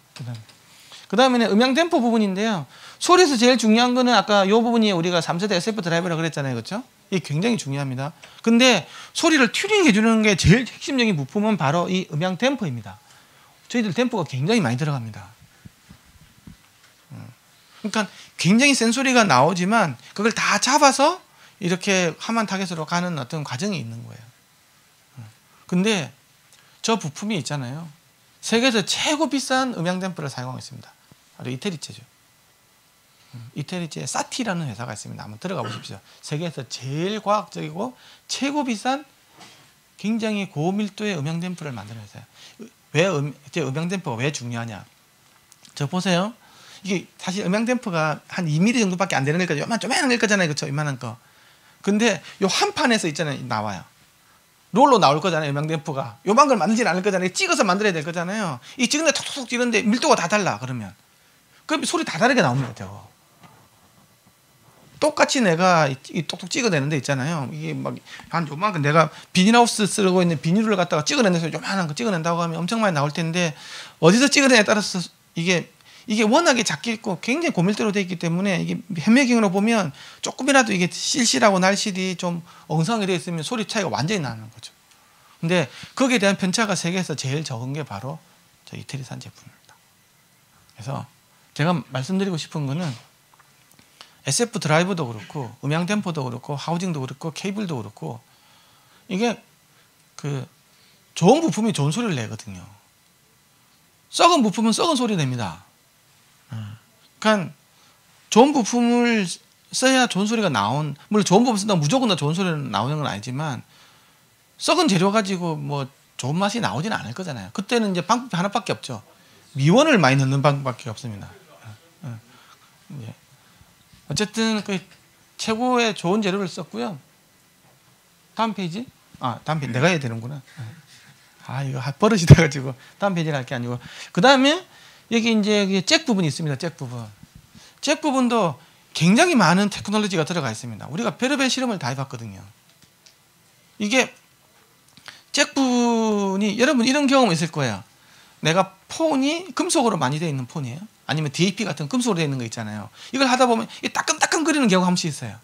그 다음에는 음향 댐퍼 부분인데요. 소리에서 제일 중요한 거는 아까 이 부분이 우리가 3세대 SF 드라이버라고 그랬잖아요. 그렇죠? 이게 굉장히 중요합니다. 근데 소리를 튜닝해 주는 게 제일 핵심적인 부품은 바로 이 음향 댐퍼입니다. 저희들 댐퍼가 굉장히 많이 들어갑니다. 그러니까 굉장히 센 소리가 나오지만 그걸 다 잡아서 이렇게 하만 타겟으로 가는 어떤 과정이 있는 거예요. 근데 저 부품이 있잖아요. 세계에서 최고 비싼 음향 댐퍼를 사용하고 있습니다. 바로 이태리체죠. 이태리체의 사티라는 회사가 있습니다. 한번 들어가 보십시오. 세계에서 제일 과학적이고 최고 비싼 굉장히 고밀도의 음향 댐퍼를 만드는 회사예요. 왜 음향 댐퍼가 왜 중요하냐? 저 보세요. 이게 사실 음향 댐퍼가 한 2mm 정도밖에 안 되는 거니까 요만한 걸 거잖아요. 그렇죠? 이만한 거. 근데 요 한 판에서 있잖아요. 나와요. 롤로 나올 거잖아요. 음향 댐퍼가. 요만 걸 만들진 않을 거잖아요. 찍어서 만들어야 될 거잖아요. 이 찍는데 톡톡톡 찍는데 밀도가 다 달라. 그러면 그럼 소리 다 다르게 나옵니다. 저거. 똑같이 내가 이 똑똑 찍어내는 데 있잖아요. 이게 막 한 요만큼 내가 비닐하우스 쓰고 있는 비닐을 갖다가 찍어낸다서 요만한 거 찍어낸다고 하면 엄청 많이 나올 텐데 어디서 찍어내냐에 따라서 이게 워낙에 작게 있고 굉장히 고밀도로 되어 있기 때문에 이게 현미경으로 보면 조금이라도 이게 실실하고 날실이 좀 엉성하게 되어 있으면 소리 차이가 완전히 나는 거죠. 근데 거기에 대한 편차가 세계에서 제일 적은 게 바로 저 이태리산 제품입니다. 그래서 제가 말씀드리고 싶은 거는 SF 드라이버도 그렇고 음향 댐퍼도 그렇고 하우징도 그렇고 케이블도 그렇고 이게 그 좋은 부품이 좋은 소리를 내거든요. 썩은 부품은 썩은 소리 냅니다. 그러니까 좋은 부품을 써야 좋은 소리가 물론 좋은 부품 쓴다고 무조건 다 좋은 소리가 나오는 건 아니지만 썩은 재료 가지고 뭐 좋은 맛이 나오지는 않을 거잖아요. 그때는 이제 방법이 하나밖에 없죠. 미원을 많이 넣는 방법밖에 없습니다. 어쨌든 그 최고의 좋은 재료를 썼고요. 다음 페이지? 다음 페이지 내가 해야 되는구나. 이거 버릇이 돼가지고 다음 페이지를 할 게 아니고 그 다음에 여기 이제 잭 부분이 있습니다. 잭 부분. 잭 부분도 굉장히 많은 테크놀로지가 들어가 있습니다. 우리가 별의별 실험을 다 해봤거든요. 이게 잭 부분이 여러분 이런 경험 있을 거예요. 내가 폰이 금속으로 많이 되어 있는 폰이에요. 아니면 DAP 같은 금속으로 되어 있는 거 있잖아요. 이걸 하다 보면 따끔따끔거리는 경우가 한 번씩 있어요.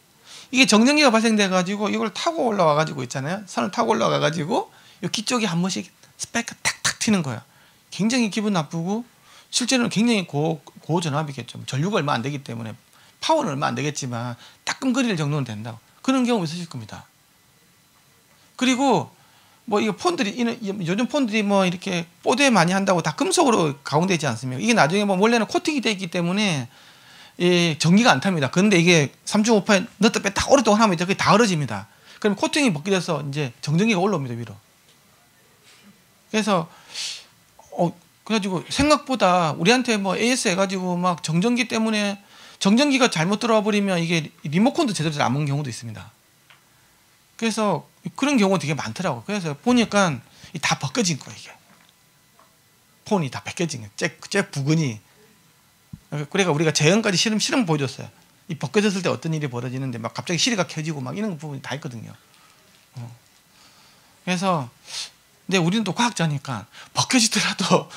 이게 정전기가 발생돼가지고 이걸 타고 올라와가지고 있잖아요. 선을 타고 올라가가지고 이 귀쪽이 한 번씩 스파이크 탁탁 튀는 거예요. 굉장히 기분 나쁘고 실제로는 굉장히 고전압이겠죠. 전류가 얼마 안 되기 때문에 파워는 얼마 안 되겠지만 따끔거릴 정도는 된다고. 그런 경우 있으실 겁니다. 그리고 뭐 이거 폰들이 요즘 폰들이 뭐 이렇게 뽀대 많이 한다고 다 금속으로 가공되지 않습니까? 이게 나중에 뭐 원래는 코팅이 되어 있기 때문에 전기가 안 탑니다. 그런데 이게 3.5파에 넣었다 뺐다 오랫동안 하면 이제 그게 다 얼어집니다. 그럼 코팅이 벗겨져서 이제 정전기가 올라옵니다 위로. 그래서 그래가지고 생각보다 우리한테 뭐 AS 해가지고 막 정전기 때문에 정전기가 잘못 들어와 버리면 이게 리모컨도 제대로 안 먹는 경우도 있습니다. 그래서 그런 경우가 되게 많더라고. 그래서 보니까 다 벗겨진 거예요. 이게 폰이 다 벗겨진 거예요. 잭 부근이. 그러니까 우리가 재현까지 실험 보여줬어요. 이 벗겨졌을 때 어떤 일이 벌어지는데 막 갑자기 시리가 켜지고 막 이런 부분이 다 있거든요. 그래서 근데 우리는 또 과학자니까 벗겨지더라도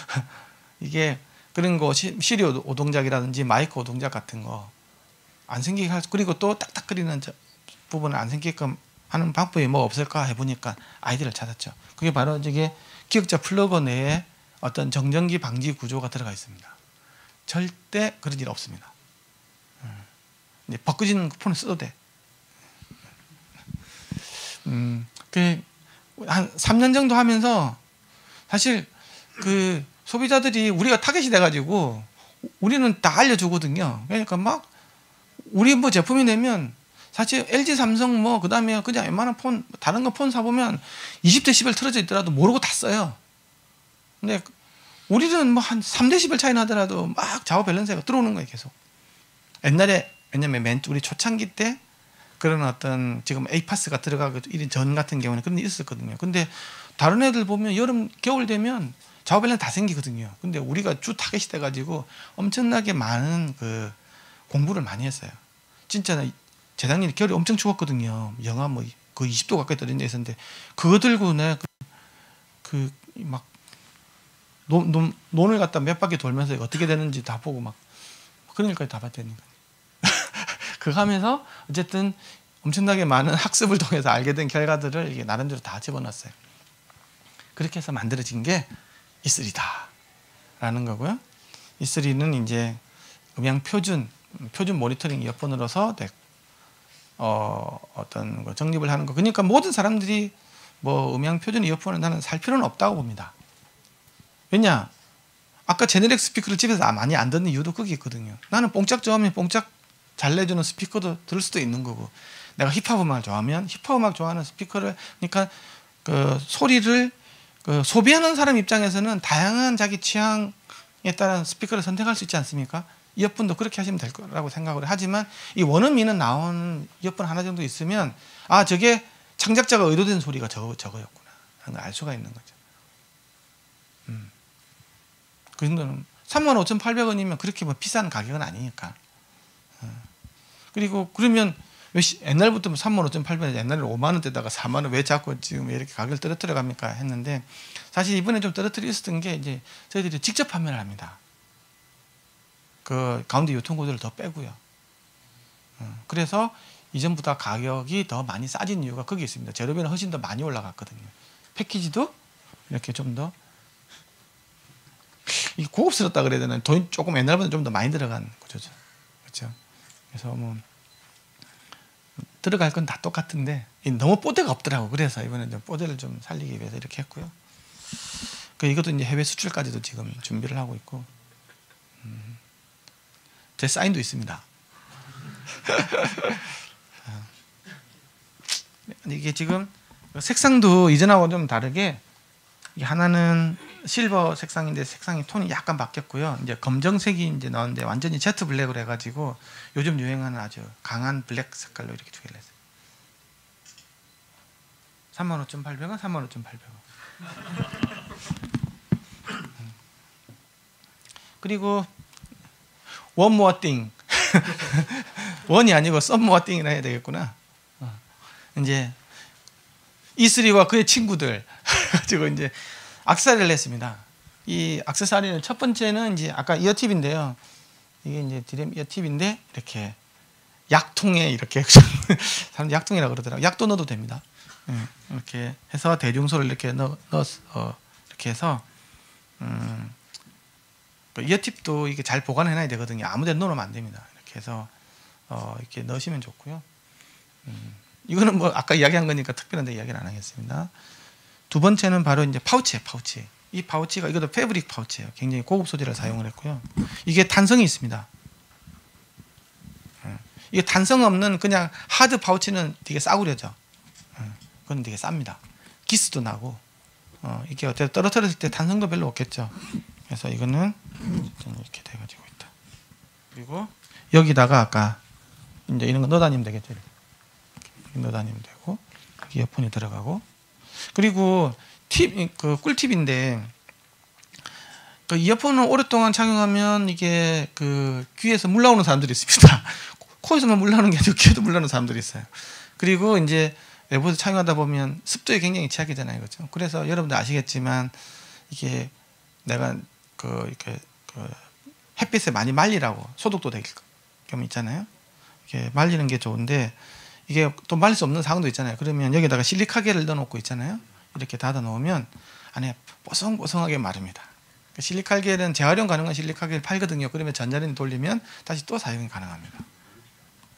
이게 그런 거 시리 오동작이라든지 마이크 오동작 같은 거 안 생기게 할 그리고 또 딱딱거리는 부분을 안 생기게끔 하는 방법이 뭐 없을까 해보니까 아이디어를 찾았죠. 그게 바로 이게 기억자 플러그 내에 어떤 정전기 방지 구조가 들어가 있습니다. 절대 그런 일 없습니다. 이제 벗겨지는 폰을 써도 돼. 한 3년 정도 하면서 사실 그 소비자들이 우리가 타겟이 돼가지고 우리는 다 알려주거든요. 그러니까 막 우리 뭐 제품이 되면 사실 LG, 삼성 뭐 그다음에 그냥 웬만한 폰 다른 거 폰 사보면 20dB 틀어져 있더라도 모르고 다 써요. 근데 우리는 뭐 한 3dB 차이 나더라도 막 좌우 밸런스가 들어오는 거예요, 계속. 옛날에 왜냐면 우리 초창기 때 그런 어떤 지금 에이파스가 들어가고 이런 전 같은 경우는 그런 게 있었거든요. 근데 다른 애들 보면 여름 겨울 되면 좌우 밸런스 다 생기거든요. 근데 우리가 주 타겟이 돼가지고 엄청나게 많은 그 공부를 많이 했어요. 진짜 재작년에 겨울이 엄청 추웠거든요. 영하 뭐 거의 20도 가까이 떨어진 데 있었는데 그거 들고 내가 막 논을 갖다 몇 바퀴 돌면서 어떻게 되는지 다 보고 막 그런 일까지 다 봤다는 거예요. 그거 하면서 어쨌든 엄청나게 많은 학습을 통해서 알게 된 결과들을 이게 나름대로 다 집어넣었어요. 그렇게 해서 만들어진 게 E3다 라는 거고요. E3는 이제 음향 표준 모니터링 이어폰으로서 어떤 거 정립을 하는 거. 그러니까 모든 사람들이 뭐 음향 표준 이어폰을 나는 살 필요는 없다고 봅니다. 왜냐? 아까 제네릭 스피커를 집에서 많이 안 듣는 이유도 그게 있거든요. 나는 뽕짝 좋아하면 뽕짝 잘 내주는 스피커도 들을 수도 있는 거고, 내가 힙합 음악을 좋아하면 힙합 음악 좋아하는 스피커를, 그러니까 그 소리를 그 소비하는 사람 입장에서는 다양한 자기 취향에 따른 스피커를 선택할 수 있지 않습니까? 이어폰도 그렇게 하시면 될 거라고 생각을 하지만 이 원음미는 나온 이어폰 하나 정도 있으면 아 저게 창작자가 의도된 소리가 저거였구나 하는 걸 알 수가 있는 거죠. 그 정도는 35,800원이면 그렇게 뭐 비싼 가격은 아니니까. 그리고 그러면 왜 옛날부터 35,800원, 옛날에 5만 원대다가 4만 원 왜 자꾸 지금 이렇게 가격을 떨어뜨려 갑니까 했는데, 사실 이번에 좀 떨어뜨려 있었던 게 이제 저희들이 직접 판매를 합니다. 그 가운데 유통코드를 더 빼고요. 그래서 이전보다 가격이 더 많이 싸진 이유가 거기 있습니다. 재료비는 훨씬 더 많이 올라갔거든요. 패키지도 이렇게 좀 더 고급스럽다 그래야 되나, 돈 조금 옛날보다 좀 더 많이 들어간 거죠. 그렇죠. 그래서 뭐 들어갈 건 다 똑같은데 너무 뽀대가 없더라고. 그래서 이번에 좀 뽀대를 좀 살리기 위해서 이렇게 했고요. 이것도 이제 해외 수출까지도 지금 준비를 하고 있고, 제 사인도 있습니다. 이게 지금 색상도 이전하고 좀 다르게, 하나는 실버 색상인데 색상이 톤이 약간 바뀌었고요. 이제 검정색이 이제 나오는데 완전히 제트 블랙으로 해가지고 요즘 유행하는 아주 강한 블랙 색깔로 이렇게 두 개를 했어요. 35,800원, 35,800원. 그리고 one more thing. 원이 아니고 some more thing이라 해야 되겠구나. 이제 E3와 그의 친구들 가지고 이제 액세서리를 했습니다. 이 액세서리는 첫 번째는 이제 아까 이어팁인데요. 이게 이제 디램 이어팁인데 이렇게 약통에 이렇게 사람 약통이라고 그러더라고요. 약도 넣어도 됩니다. 이렇게 해서 대중소를 이렇게 넣어서 이렇게 해서 이어팁도 이게 잘 보관해놔야 되거든요. 아무데나 넣으면 안 됩니다. 이렇게 해서 이렇게 넣으시면 좋고요. 이거는 뭐 아까 이야기한 거니까 특별한 데 이야기를 안 하겠습니다. 두 번째는 바로 이제 파우치예요. 파우치. 이 파우치가 이것도 패브릭 파우치예요. 굉장히 고급 소재를 사용을 했고요. 이게 탄성이 있습니다. 이게 탄성 없는 그냥 하드 파우치는 되게 싸구려죠. 그건 되게 쌉니다. 기스도 나고 이게 어떻게 떨어뜨렸을 때 탄성도 별로 없겠죠. 그래서 이거는 이렇게 돼가지고 있다. 그리고 여기다가 아까 이제 이런 거 넣어다니면 되겠죠. 이렇게 넣어다니면 되고 이어폰이 들어가고, 그리고 꿀팁인데 그 이어폰을 오랫동안 착용하면 이게 그 귀에서 물 나오는 사람들이 있습니다. 코에서만 물 나오는 게 아니고 귀에도 물 나오는 사람들이 있어요. 그리고 이제 외부에서 착용하다 보면 습도에 굉장히 취약이잖아요, 그렇죠? 그래서 여러분들 아시겠지만 이게 내가 이렇게 햇빛에 많이 말리라고 소독도 될 경우 있잖아요. 이렇게 말리는 게 좋은데 이게 또 말릴 수 없는 상황도 있잖아요. 그러면 여기다가 실리카겔을 넣어놓고 있잖아요. 이렇게 닫아 놓으면 안에 뽀송뽀송하게 마릅니다. 실리카겔은 재활용 가능한 실리카겔 팔거든요. 그러면 전자레인지 돌리면 다시 또 사용이 가능합니다.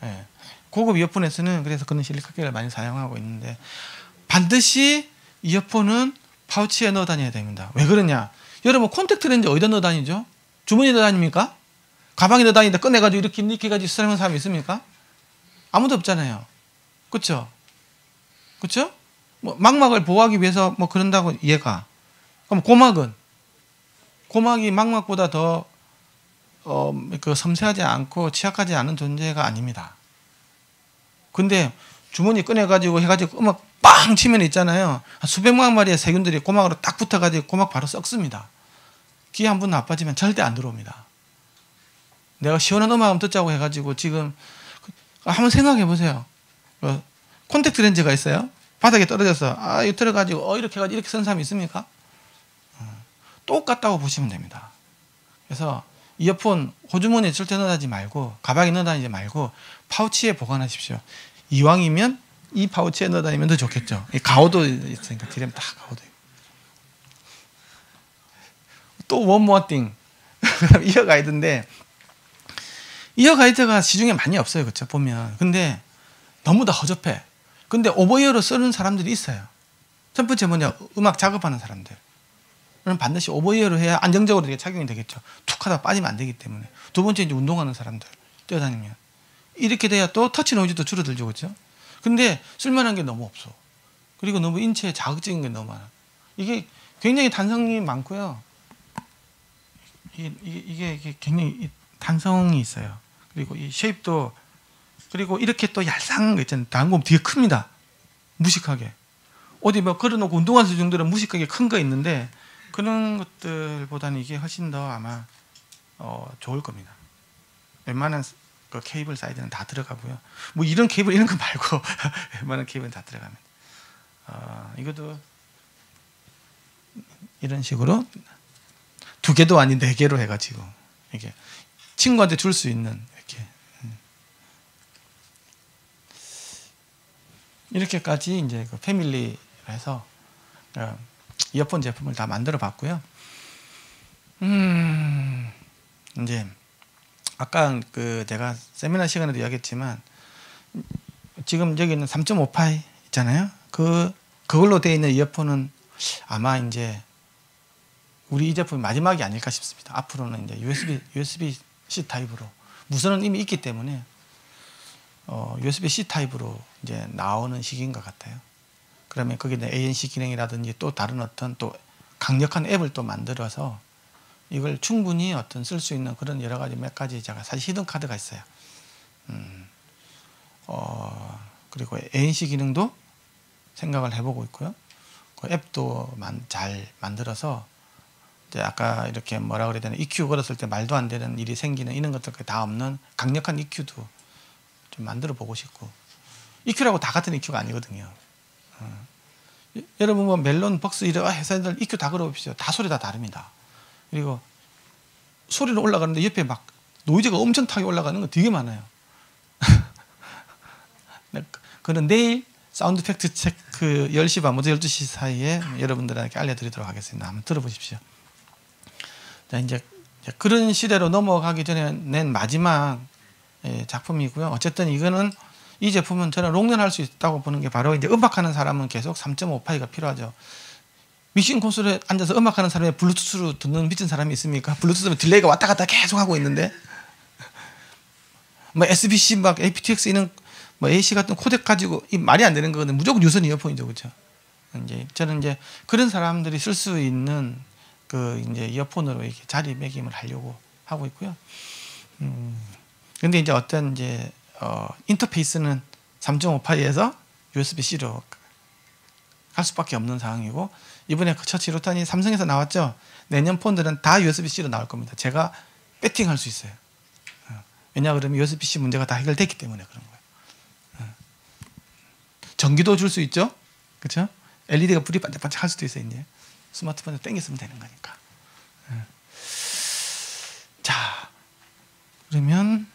네. 고급 이어폰에서는 그래서 그런 실리카겔을 많이 사용하고 있는데, 반드시 이어폰은 파우치에 넣어 다녀야 됩니다. 왜 그러냐? 여러분 콘택트 렌즈 어디다 넣어 다니죠? 주머니에 넣어 다닙니까? 가방에 넣어 다니다 꺼내가지고 이렇게 해가지고 사용하는 사람이 있습니까? 아무도 없잖아요. 그렇죠? 그렇죠? 뭐 망막을 보호하기 위해서 뭐 그런다고 이해가. 그럼 고막이 망막보다 더 그 섬세하지 않고 취약하지 않은 존재가 아닙니다. 근데 주머니 꺼내가지고 해가지고 음악 빵 치면 있잖아요. 수백만 마리의 세균들이 고막으로 딱 붙어가지고 고막 바로 썩습니다. 귀 한 번 나빠지면 절대 안 들어옵니다. 내가 시원한 음악 한번 듣자고 해가지고 지금 한번 생각해 보세요. 콘택트 렌즈가 있어요. 바닥에 떨어져서 이거 들어가지고 이렇게 해가지고 이렇게 쓴 사람이 있습니까? 똑같다고 보시면 됩니다. 그래서 이어폰 호주머니에 절대 넣어다니지 말고 가방에 넣어다니지 말고 파우치에 보관하십시오. 이왕이면 이 파우치에 넣어다니면 더 좋겠죠. 가오도 있으니까 디램 다 가오도 있고. 또 one more thing. 이어 가이드인데 이어 가이드가 시중에 많이 없어요. 그렇죠? 보면. 근데 너무 다 허접해. 근데 오버이어로 쓰는 사람들이 있어요. 첫 번째 뭐냐? 음악 작업하는 사람들. 는 반드시 오버이어로 해야 안정적으로 되게 착용이 되겠죠. 툭 하다 빠지면 안 되기 때문에. 두 번째 이제 운동하는 사람들 뛰어다니면 이렇게 돼야 또 터치 노이즈도 줄어들죠, 그렇죠? 근데 쓸만한 게 너무 없어. 그리고 너무 인체에 자극적인 게 너무 많아. 이게 굉장히 탄성이 많고요. 이게 굉장히 탄성이 있어요. 그리고 이 쉐입도 그리고 이렇게 또 얄쌍한 거 있잖아요. 단검 되게 큽니다. 무식하게. 어디 뭐 걸어놓고 운동하는 정도로 무식하게 큰 거 있는데. 그런 것들보다는 이게 훨씬 더 아마 좋을 겁니다. 웬만한 그 케이블 사이즈는 다 들어가고요. 뭐 이런 케이블 이런 거 말고 웬만한 케이블은 다 들어가면 이것도 이런 식으로 2개도 아닌 4개로 해가지고 이게 친구한테 줄 수 있는 이렇게까지 이제 그 패밀리로 해서 이어폰 제품을 다 만들어 봤고요. 이제 아까 그 내가 세미나 시간에도 이야기했지만 지금 여기 있는 3.5파이 있잖아요. 그걸로 되어 있는 이어폰은 아마 이제 우리 이 제품이 마지막이 아닐까 싶습니다. 앞으로는 이제 USB-C 타입으로 무선은 이미 있기 때문에 USB-C 타입으로 이제 나오는 시기인 것 같아요. 그러면 거기에 ANC 기능이라든지 또 다른 어떤 또 강력한 앱을 또 만들어서 이걸 충분히 쓸 수 있는 그런 여러 가지 몇 가지 제가 사실 히든 카드가 있어요. 그리고 ANC 기능도 생각을 해보고 있고요. 그 앱도 잘 만들어서 이제 아까 이렇게 뭐라 그래야 되나 EQ 걸었을 때 말도 안 되는 일이 생기는 이런 것들 다 없는 강력한 EQ도 좀 만들어 보고 싶고 EQ라고 다 같은 EQ가 아니거든요. 여러분 뭐 멜론, 벅스 이런 회사들 EQ 다 걸어보십시오. 다 소리 다 다릅니다. 그리고 소리는 올라가는데 옆에 막 노이즈가 엄청 타게 올라가는 거 되게 많아요. 그는 내일 사운드 팩트 체크 10시 반부터 12시 사이에 여러분들에게 알려드리도록 하겠습니다. 한번 들어보십시오. 자, 이제 그런 시대로 넘어가기 전에 낸 마지막 작품이고요. 어쨌든 이거는 이 제품은 저는 롱런할 수 있다고 보는 게 바로 이제 음악하는 사람은 계속 3.5파이가 필요하죠. 믹싱 콘솔에 앉아서 음악하는 사람이 블루투스로 듣는 미친 사람이 있습니까? 블루투스면 딜레이가 왔다 갔다 계속 하고 있는데 뭐 SBC 막 aptX 이런 뭐 AC 같은 코덱 가지고 이 말이 안 되는 거는 무조건 유선 이어폰이죠, 그렇죠? 이제 저는 이제 그런 사람들이 쓸 수 있는 그 이제 이어폰으로 이렇게 자리매김을 하려고 하고 있고요. 근데 이제 어떤 이제 인터페이스는 3.5파이에서 USB-C로 갈 수밖에 없는 상황이고 이번에 그 처치 루탄이 삼성에서 나왔죠. 내년 폰들은 다 USB-C로 나올 겁니다. 제가 배팅할 수 있어요. 왜냐 그러면 USB-C 문제가 다 해결됐기 때문에 그런 거예요. 전기도 줄 수 있죠. 그렇죠? LED가 불이 반짝반짝 할 수도 있어요. 이제 스마트폰에 땡겼으면 되는 거니까. 자, 그러면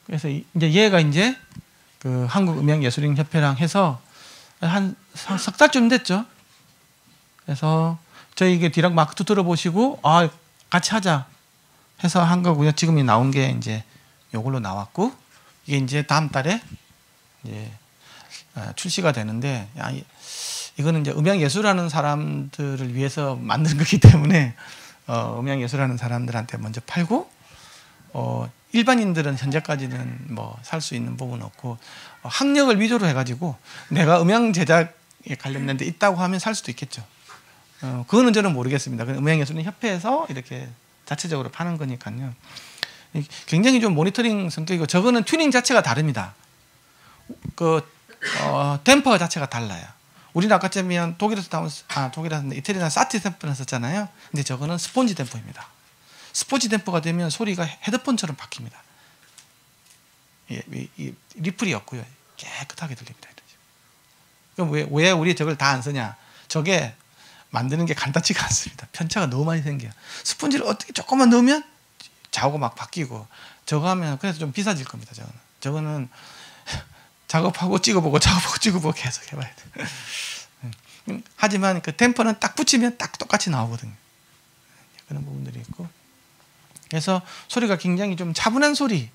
그래서 이제 얘가 이제 그 한국음악예술인협회랑 해서 한 석 달쯤 됐죠. 그래서 저희 이게 디락 마크2 들어보시고 같이 하자 해서 한 거고요. 지금 나온 게 이제 요걸로 나왔고 이게 이제 다음 달에 이제 출시가 되는데 이거는 이제 음악예술하는 사람들을 위해서 만든 거기 때문에 음악예술하는 사람들한테 먼저 팔고 일반인들은 현재까지는 뭐 살 수 있는 부분은 없고 학력을 위조로 해가지고 내가 음향 제작에 관련된 데 있다고 하면 살 수도 있겠죠. 그거는 저는 모르겠습니다. 음향예술인 협회에서 이렇게 자체적으로 파는 거니까요. 굉장히 좀 모니터링 성격이고 저거는 튜닝 자체가 다릅니다. 댐퍼 자체가 달라요. 우리는 아까 전에 독일에서 이태리에서 사티 댐퍼를 썼잖아요. 근데 저거는 스폰지 댐퍼입니다. 스폰지 댐퍼가 되면 소리가 헤드폰처럼 바뀝니다. 이 리플이 없고요. 깨끗하게 들립니다. 그럼 왜 우리 저걸 다 안 쓰냐? 저게 만드는 게 간단치가 않습니다. 편차가 너무 많이 생겨요. 스폰지를 어떻게 조금만 넣으면 좌우가 막 바뀌고 저거 하면 그래서 좀 비싸질 겁니다. 저거는 작업하고 찍어보고 작업하고 찍어보고 계속 해봐야 돼. 하지만 그 댐퍼는 딱 붙이면 딱 똑같이 나오거든요. 그런 부분들이 있고 그래서 소리가 굉장히 좀 차분한 소리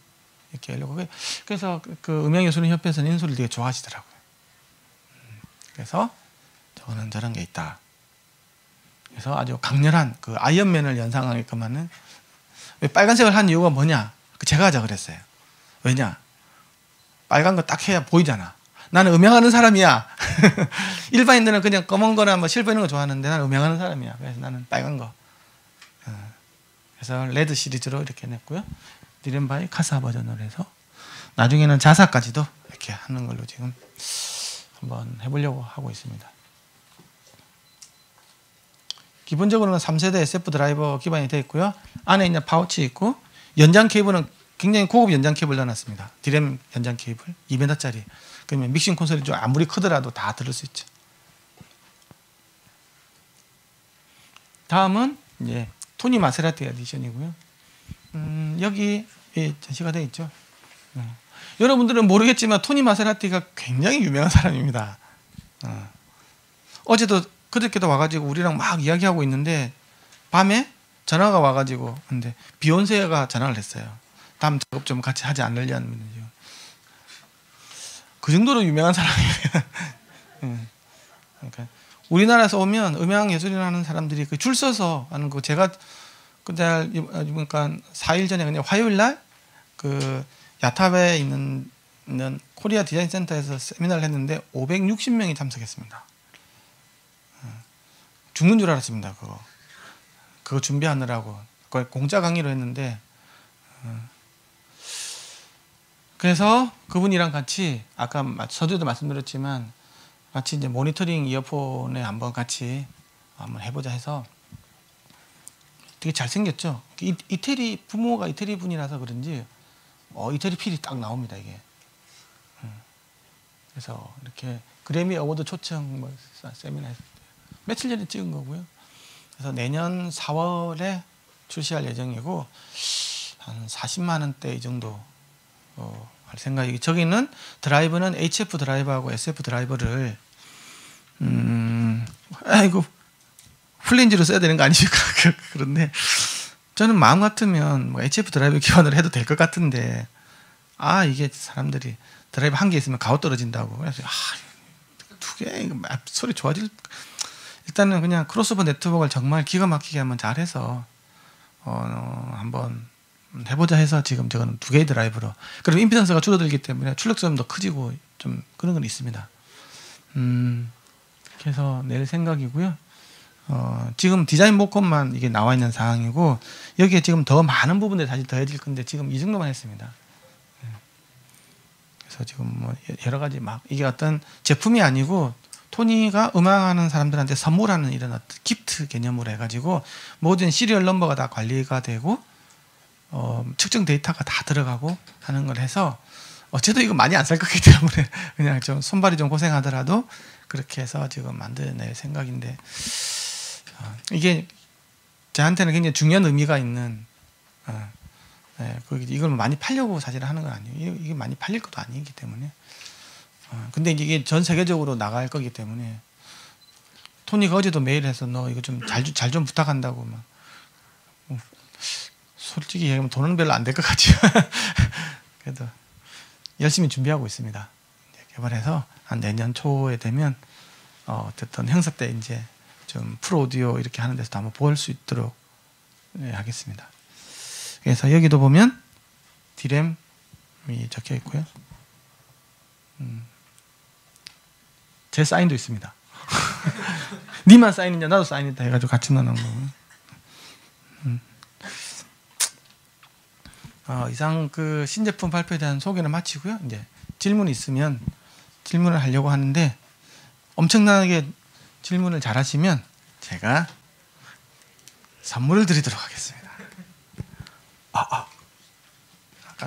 이렇게 하려고 그래서 그 음향예술인협회에서는 이런 소리를 되게 좋아하시더라고요. 그래서 저거는 저런 게 있다. 그래서 아주 강렬한 그 아이언맨을 연상하게끔하는 왜 빨간색을 한 이유가 뭐냐? 제가 하자 그랬어요. 왜냐? 빨간 거 딱 해야 보이잖아. 나는 음향하는 사람이야. 일반인들은 그냥 검은 거나 뭐 실버 이런 거 좋아하는데 나는 음향하는 사람이야. 그래서 나는 빨간 거. 그래서 레드 시리즈로 이렇게 냈고요. 디렌바이 카사 버전으로 해서 나중에는 자사까지도 이렇게 하는 걸로 지금 한번 해보려고 하고 있습니다. 기본적으로는 3세대 SF 드라이버 기반이 되어 있고요. 안에 있는 파우치 있고 연장 케이블은 굉장히 고급 연장 케이블 넣어놨습니다. 디램 연장 케이블 2m짜리. 그러면 믹싱 콘솔이 좀 아무리 크더라도 다 들을 수 있죠. 다음은 이제 토니 마세라티 에디션이고요. 여기 전시가 되어 있죠. 여러분들은 모르겠지만 토니 마세라티가 굉장히 유명한 사람입니다. 어제도 그저께도 와가지고 우리랑 막 이야기하고 있는데 밤에 전화가 와가지고 근데 비욘세가 전화를 했어요. 다음 작업 좀 같이 하지 않으려는 그 정도로 유명한 사람이에요. 그러니까 우리나라에서 오면 음향 예술이라는 사람들이 그 줄 서서 하는 거 제가 그날 그러니까 4일 전에 그냥 화요일 날 그 야탑에 있는 코리아 디자인 센터에서 세미나를 했는데 560명이 참석했습니다. 죽는 줄 알았습니다. 그거 준비하느라고 그걸 공짜 강의로 했는데 그래서 그분이랑 같이 아까 서두에도 말씀드렸지만 같이 이제 모니터링 이어폰에 한번 같이 한번 해보자 해서 되게 잘생겼죠. 이태리 부모가 이태리 분이라서 그런지 이태리 필이 딱 나옵니다 이게. 그래서 이렇게 그래미 어워드 초청 세미나 했을 때 며칠 전에 찍은 거고요. 그래서 내년 4월에 출시할 예정이고 한 40만 원대 이 정도 할 생각이고 저기는 드라이버는 HF 드라이버하고 SF 드라이버를 아이고 플랜지로 써야 되는 거 아니실까 그런데 저는 마음 같으면 뭐 HF 드라이버 기반으로 해도 될 것 같은데 이게 사람들이 드라이버 한 개 있으면 가오 떨어진다고 그래서 두 개 소리 좋아질 일단은 그냥 크로스오버 네트워크를 정말 기가 막히게 한번 잘해서 한번 해보자 해서 지금 저거는 2개의 드라이브로 그리고 임피던스가 줄어들기 때문에 출력성도 더 커지고 좀 그런 건 있습니다. 그래서 낼 생각이고요. 지금 디자인 목록만 이게 나와 있는 상황이고 여기에 지금 더 많은 부분들이 다시 더해질 건데 지금 이 정도만 했습니다. 그래서 지금 뭐 여러 가지 막 이게 어떤 제품이 아니고 토니가 음악하는 사람들한테 선물하는 이런 어떤 기프트 개념으로 해가지고 모든 시리얼 넘버가 다 관리가 되고 측정 데이터가 다 들어가고 하는 걸 해서 어째도 이거 많이 안 살 거기 때문에 그냥 좀 손발이 좀 고생하더라도 그렇게 해서 지금 만들어낼 생각인데 이게 저한테는 굉장히 중요한 의미가 있는 이걸 많이 팔려고 사실 하는 건 아니에요. 이게 많이 팔릴 것도 아니기 때문에 근데 이게 전 세계적으로 나갈 거기 때문에 토니가 어제도 메일해서 너 이거 좀 잘 좀 부탁한다고 막 솔직히 얘기하면 돈은 별로 안 될 것 같지만 그래도 열심히 준비하고 있습니다. 개발해서 한 내년 초에 되면 어쨌든 행사 때 이제 좀 프로 오디오 이렇게 하는 데서도 한번 볼 수 있도록 하겠습니다. 그래서 여기도 보면 D램이 적혀 있고요. 제 사인도 있습니다. 니만 사인이냐 나도 사인이다 해가지고 같이 넣어놓은 거고. 이상 그 신제품 발표에 대한 소개는 마치고요. 이제 질문이 있으면 질문을 하려고 하는데 엄청나게 질문을 잘하시면 제가 선물을 드리도록 하겠습니다. 아까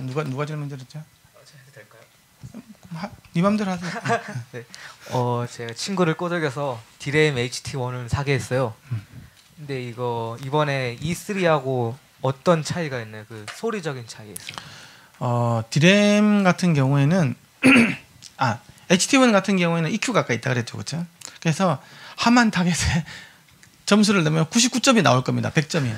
누가 질문 드렸죠? 해도 될까요? 네 맘대로 하세요. 네. 제가 친구를 꼬드겨서 D램 HT1을 사게 했어요. 근데 이거 이번에 E3하고 어떤 차이가 있나요? 그 소리적인 차이에서. D램 같은 경우에는 HT1 같은 경우에는 EQ가 아까 있다 그랬죠, 그렇죠? 그래서 하만 타겟에 점수를 넣으면 99점이 나올 겁니다. 100점이요.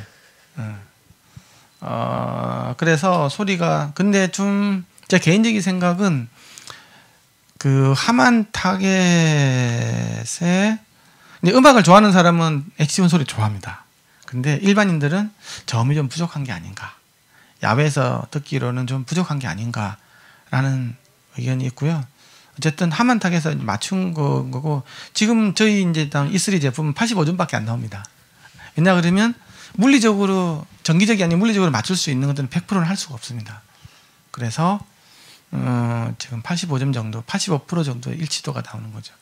그래서 소리가 근데 좀 제 개인적인 생각은 그 하만 타겟에 이제 음악을 좋아하는 사람은 HT1 소리 좋아합니다. 근데 일반인들은 저음이 좀 부족한 게 아닌가. 야외에서 듣기로는 좀 부족한 게 아닌가라는 의견이 있고요. 어쨌든 하만 타겟에서 맞춘 거고 지금 저희 이제 E3 제품은 85점밖에 안 나옵니다. 왜냐 그러면 물리적으로 정기적이 아닌 물리적으로 맞출 수 있는 것들은 100%는 할 수가 없습니다. 그래서 지금 85점 정도, 85% 정도 일치도가 나오는 거죠.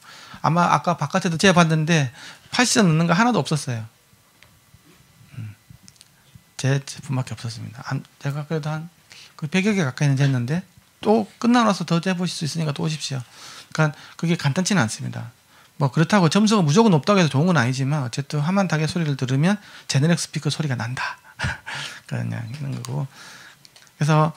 아마 아까 바깥에도 제가 봤는데 80점 넣는 거 하나도 없었어요. 제 제품밖에 없었습니다. 제가 그래도 한 100여 개 가까이는 됐는데 또 끝나고 나서 더 재보실 수 있으니까 또 오십시오. 그러니까 그게 간단치는 않습니다. 뭐 그렇다고 점수가 무조건 높다고 해서 좋은 건 아니지만 어쨌든 하만 타겟 소리를 들으면 제네릭 스피커 소리가 난다. 그냥 이런 거고. 그래서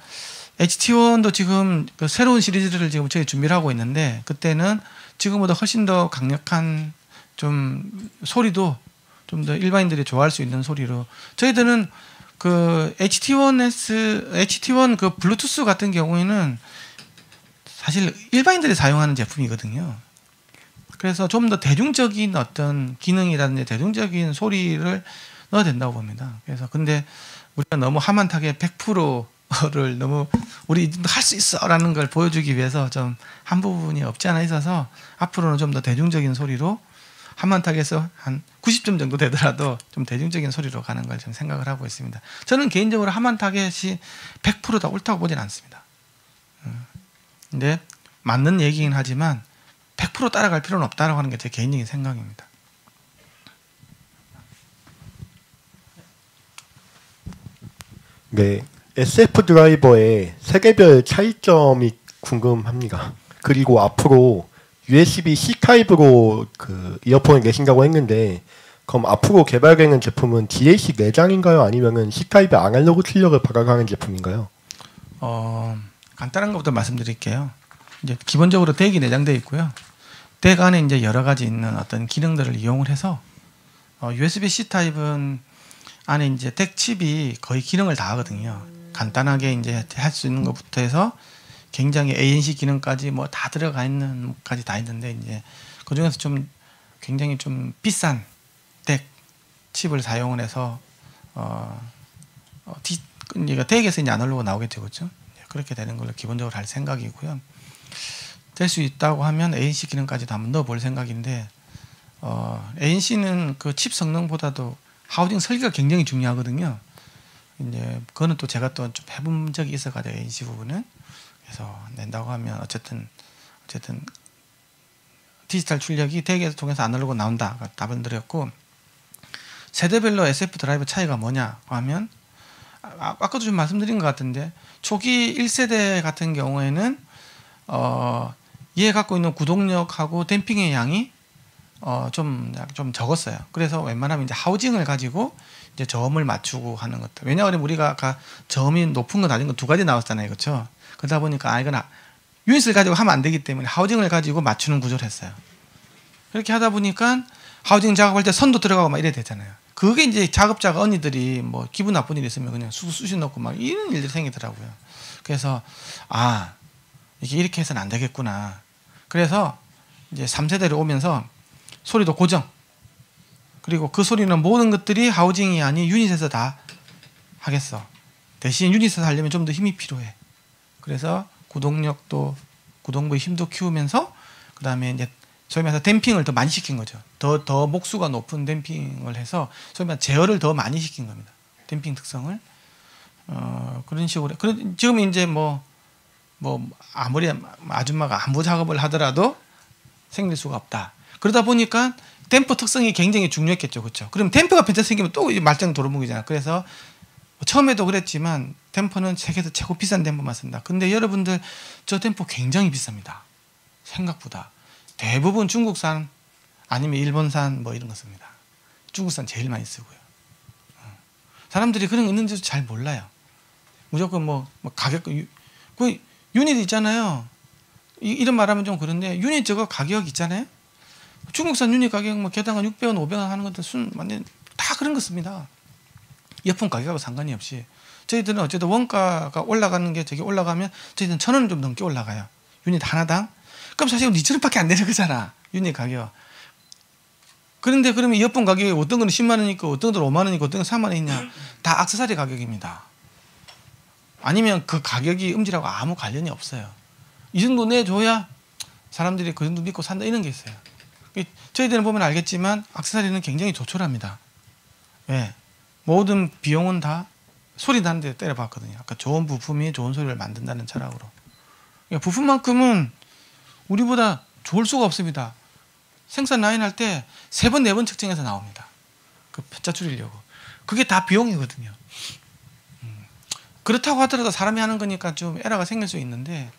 HT1도 지금 그 새로운 시리즈를 지금 저희 준비를 하고 있는데 그때는 지금보다 훨씬 더 강력한 좀 소리도 좀 더 일반인들이 좋아할 수 있는 소리로 저희들은 그 HT1 그 블루투스 같은 경우에는 사실 일반인들이 사용하는 제품이거든요. 그래서 좀 더 대중적인 어떤 기능이라든지 대중적인 소리를 넣어야 된다고 봅니다. 그래서 근데 우리가 너무 하만 타겟 100%를 너무 우리 할 수 있어라는 걸 보여주기 위해서 좀 한 부분이 없지 않아 있어서 앞으로는 좀 더 대중적인 소리로 하만 타겟에서 한 90점 정도 되더라도 좀 대중적인 소리로 가는 걸 좀 생각을 하고 있습니다. 저는 개인적으로 하만 타겟이 100% 다 옳다고 보진 않습니다. 근데 맞는 얘기긴 하지만 100% 따라갈 필요는 없다라고 하는 게 제 개인적인 생각입니다. 네, SF 드라이버의 세대별 차이점이 궁금합니다. 그리고 앞으로 USB-C 타입으로 그 이어폰을 내신다고 했는데 그럼 앞으로 개발되는 제품은 DAC 내장인가요? 아니면은 C 타입의 아날로그 출력을 받아가는 제품인가요? 간단한 것부터 말씀드릴게요. 이제 기본적으로 덱이 내장되어 있고요. 덱 안에 이제 여러 가지 있는 어떤 기능들을 이용을 해서 USB-C 타입은 안에 이제 덱 칩이 거의 기능을 다 하거든요. 간단하게 이제 할 수 있는 것부터 해서 굉장히 ANC 기능까지 뭐 다 들어가 있는 까지 다 있는데 이제 그 중에서 좀 굉장히 좀 비싼 덱 칩을 사용을 해서 덱에서 이제 아날로그 나오게 되겠죠. 그렇게 되는 걸로 기본적으로 할 생각이고요. 될 수 있다고 하면 ANC 기능까지도 한번 넣어볼 생각인데 ANC는 그 칩 성능보다도 하우징 설계가 굉장히 중요하거든요. 이제 그거는 또 제가 또 좀 해본 적이 있어가지고 ANC 부분은 그래서 낸다고 하면 어쨌든 디지털 출력이 덱에서 통해서 아날로그 나온다. 답을 드렸고 세대별로 SF 드라이브 차이가 뭐냐 하면 아까도 좀 말씀드린 것 같은데 초기 1세대 같은 경우에는 얘 갖고 있는 구동력하고 댐핑의 양이 좀 적었어요. 그래서 웬만하면 이제 하우징을 가지고 이제 저음을 맞추고 하는 것들. 왜냐하면 우리가 아까 저음이 높은 거 낮은 거 두 가지 나왔잖아요, 그렇죠? 그러다 보니까 이건 유닛을 가지고 하면 안 되기 때문에 하우징을 가지고 맞추는 구조를 했어요. 그렇게 하다 보니까 하우징 작업할 때 선도 들어가고 막 이래야 되잖아요. 그게 이제 작업자가 언니들이 뭐 기분 나쁜 일 있으면 그냥 쑤시 넣고 막 이런 일들이 생기더라고요. 그래서 이렇게 해서는 안 되겠구나. 그래서 이제 3세대로 오면서 소리도 고정. 그리고 그 소리는 모든 것들이 하우징이 아닌 유닛에서 다 하겠어. 대신 유닛에서 하려면 좀 더 힘이 필요해. 그래서 구동력도 구동부의 힘도 키우면서 그다음에 이제 소위 말해서 댐핑을 더 많이 시킨 거죠. 더 목수가 높은 댐핑을 해서 소위 말해서 제어를 더 많이 시킨 겁니다. 댐핑 특성을 그런 식으로. 지금 이제 뭐 아무리 아줌마가 안부 작업을 하더라도 생길 수가 없다. 그러다 보니까 댐퍼 특성이 굉장히 중요했겠죠, 그렇죠? 그럼 댐퍼가 변태 생기면 또 말짱 도루묵이잖아. 그래서 처음에도 그랬지만 댐퍼는 세계에서 최고 비싼 댐퍼만 쓴다. 근데 여러분들 저 댐퍼 굉장히 비쌉니다. 생각보다. 대부분 중국산 아니면 일본산 뭐 이런 거 씁니다. 중국산 제일 많이 쓰고요. 사람들이 그런 거 있는지도 잘 몰라요. 무조건 뭐 가격 그 유닛 있잖아요. 이런 말하면 좀 그런데 유닛 저거 가격 있잖아요. 중국산 유닛 가격 뭐 개당 600원, 500원 하는 것들 완전 다 그런 거 씁니다. 이어폰 가격하고 상관이 없이 저희들은 어쨌든 원가가 올라가는 게 저기 올라가면 저희들은 1,000원 좀 넘게 올라가요. 유닛 하나당. 그럼 사실 2,000원밖에 안 되는 거잖아. 유닛 가격. 그런데 그러면 이어폰 가격이 어떤 거는 10만 원이고 어떤 거는 5만 원이고 어떤 거는 3만 원이냐. 다 액세서리 가격입니다. 아니면 그 가격이 음질하고 아무 관련이 없어요. 이 정도 내줘야 사람들이 그 정도 믿고 산다 이런 게 있어요. 저희들은 보면 알겠지만 액세서리는 굉장히 조촐합니다. 왜? 모든 비용은 다 소리 나는 데 때려봤거든요. 아까 좋은 부품이 좋은 소리를 만든다는 철학으로. 그러니까 부품만큼은 우리보다 좋을 수가 없습니다. 생산 라인 할 때 3번, 4번 측정해서 나옵니다. 그 숫자 줄이려고. 그게 다 비용이거든요. 그렇다고 하더라도 사람이 하는 거니까 좀 에러가 생길 수 있는데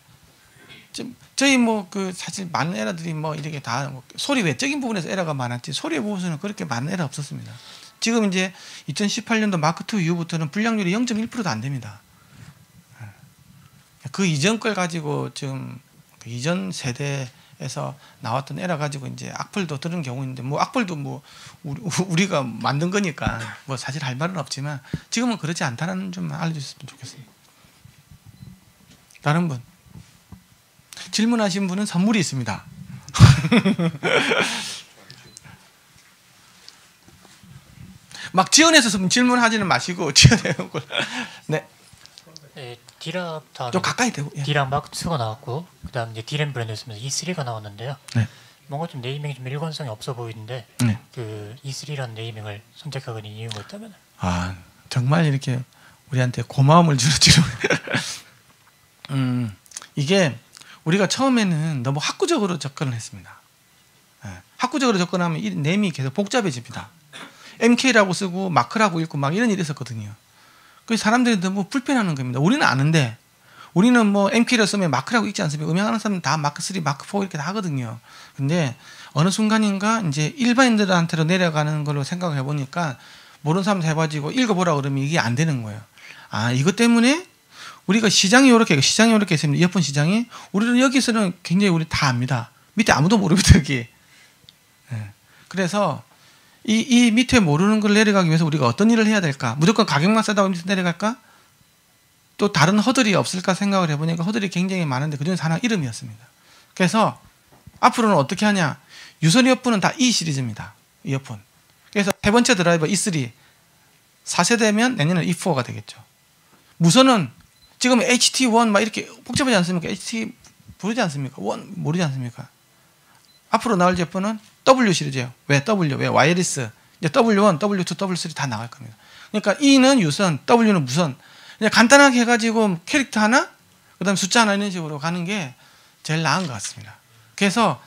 저희 뭐 그 사실 많은 에러들이 뭐 이렇게 다 소리 외적인 부분에서 에러가 많았지 소리의 부분에서는 그렇게 많은 에러 없었습니다. 지금 이제 2018년도 마크2 이후부터는 불량률이 0.1%도 안 됩니다. 그 이전 걸 가지고 지금 그 이전 세대에서 나왔던 에러 가지고 이제 악플도 들은 경우 있는데 뭐 악플도 뭐 우리가 만든 거니까 뭐 사실 할 말은 없지만 지금은 그렇지 않다는 좀 알려주셨으면 좋겠습니다. 다른 분 질문하신 분은 선물이 있습니다. 막 지원해서 질문하지는 마시고 지원해요. 네. 네, D랑 다음에 좀 가까이 대고. 예. D랑 마크2가 나왔고 그다음 이제 D램 브랜드 쓰면서 E3가 나왔는데요. 네. 뭔가 좀 네이밍이 좀 일관성이 없어 보이는데 네. 그 E3라는 네이밍을 선택하게 된 이유가 있다면? 아 정말 이렇게 우리한테 고마움을 주는 질문. 이게 우리가 처음에는 너무 학구적으로 접근을 했습니다. 네. 학구적으로 접근하면 이 네임이 계속 복잡해집니다. MK라고 쓰고 마크라고 읽고 막 이런 일이 있었거든요. 그 사람들이 너무 불편하는 겁니다. 우리는 아는데 우리는 뭐 MK를 쓰면 마크라고 읽지 않습니까? 음향하는 사람은 다 마크3, 마크4 이렇게 다 하거든요. 근데 어느 순간인가 이제 일반인들한테로 내려가는 걸로 생각을 해보니까 모르는 사람도 해가지고 읽어보라 그러면 이게 안 되는 거예요. 아 이것 때문에 우리가 시장이 이렇게 있습니다. 이어폰 시장이 우리는 여기서는 굉장히 우리 다 압니다. 밑에 아무도 모릅니다 여기. 네. 그래서 이 밑에 모르는 걸 내려가기 위해서 우리가 어떤 일을 해야 될까? 무조건 가격만 싸다고 밑에 내려갈까? 또 다른 허들이 없을까 생각을 해보니까 허들이 굉장히 많은데 그중에서 하나 이름이었습니다. 그래서 앞으로는 어떻게 하냐? 유선 이어폰은 다 E 시리즈입니다. 이어폰. 그래서 세 번째 드라이버 E3 4세대면 내년에 E4가 되겠죠. 무선은 지금 HT1 막 이렇게 복잡하지 않습니까? HT 모르지 않습니까? 1 모르지 않습니까? 앞으로 나올 제품은 W 시리즈예요. 왜 W? 왜 와이어리스? 이제 W1, W2, W3 다 나갈 겁니다. 그러니까 E는 유선, W는 무선. 그냥 간단하게 해가지고 캐릭터 하나, 그다음 숫자 하나 이런 식으로 가는 게 제일 나은 것 같습니다. 그래서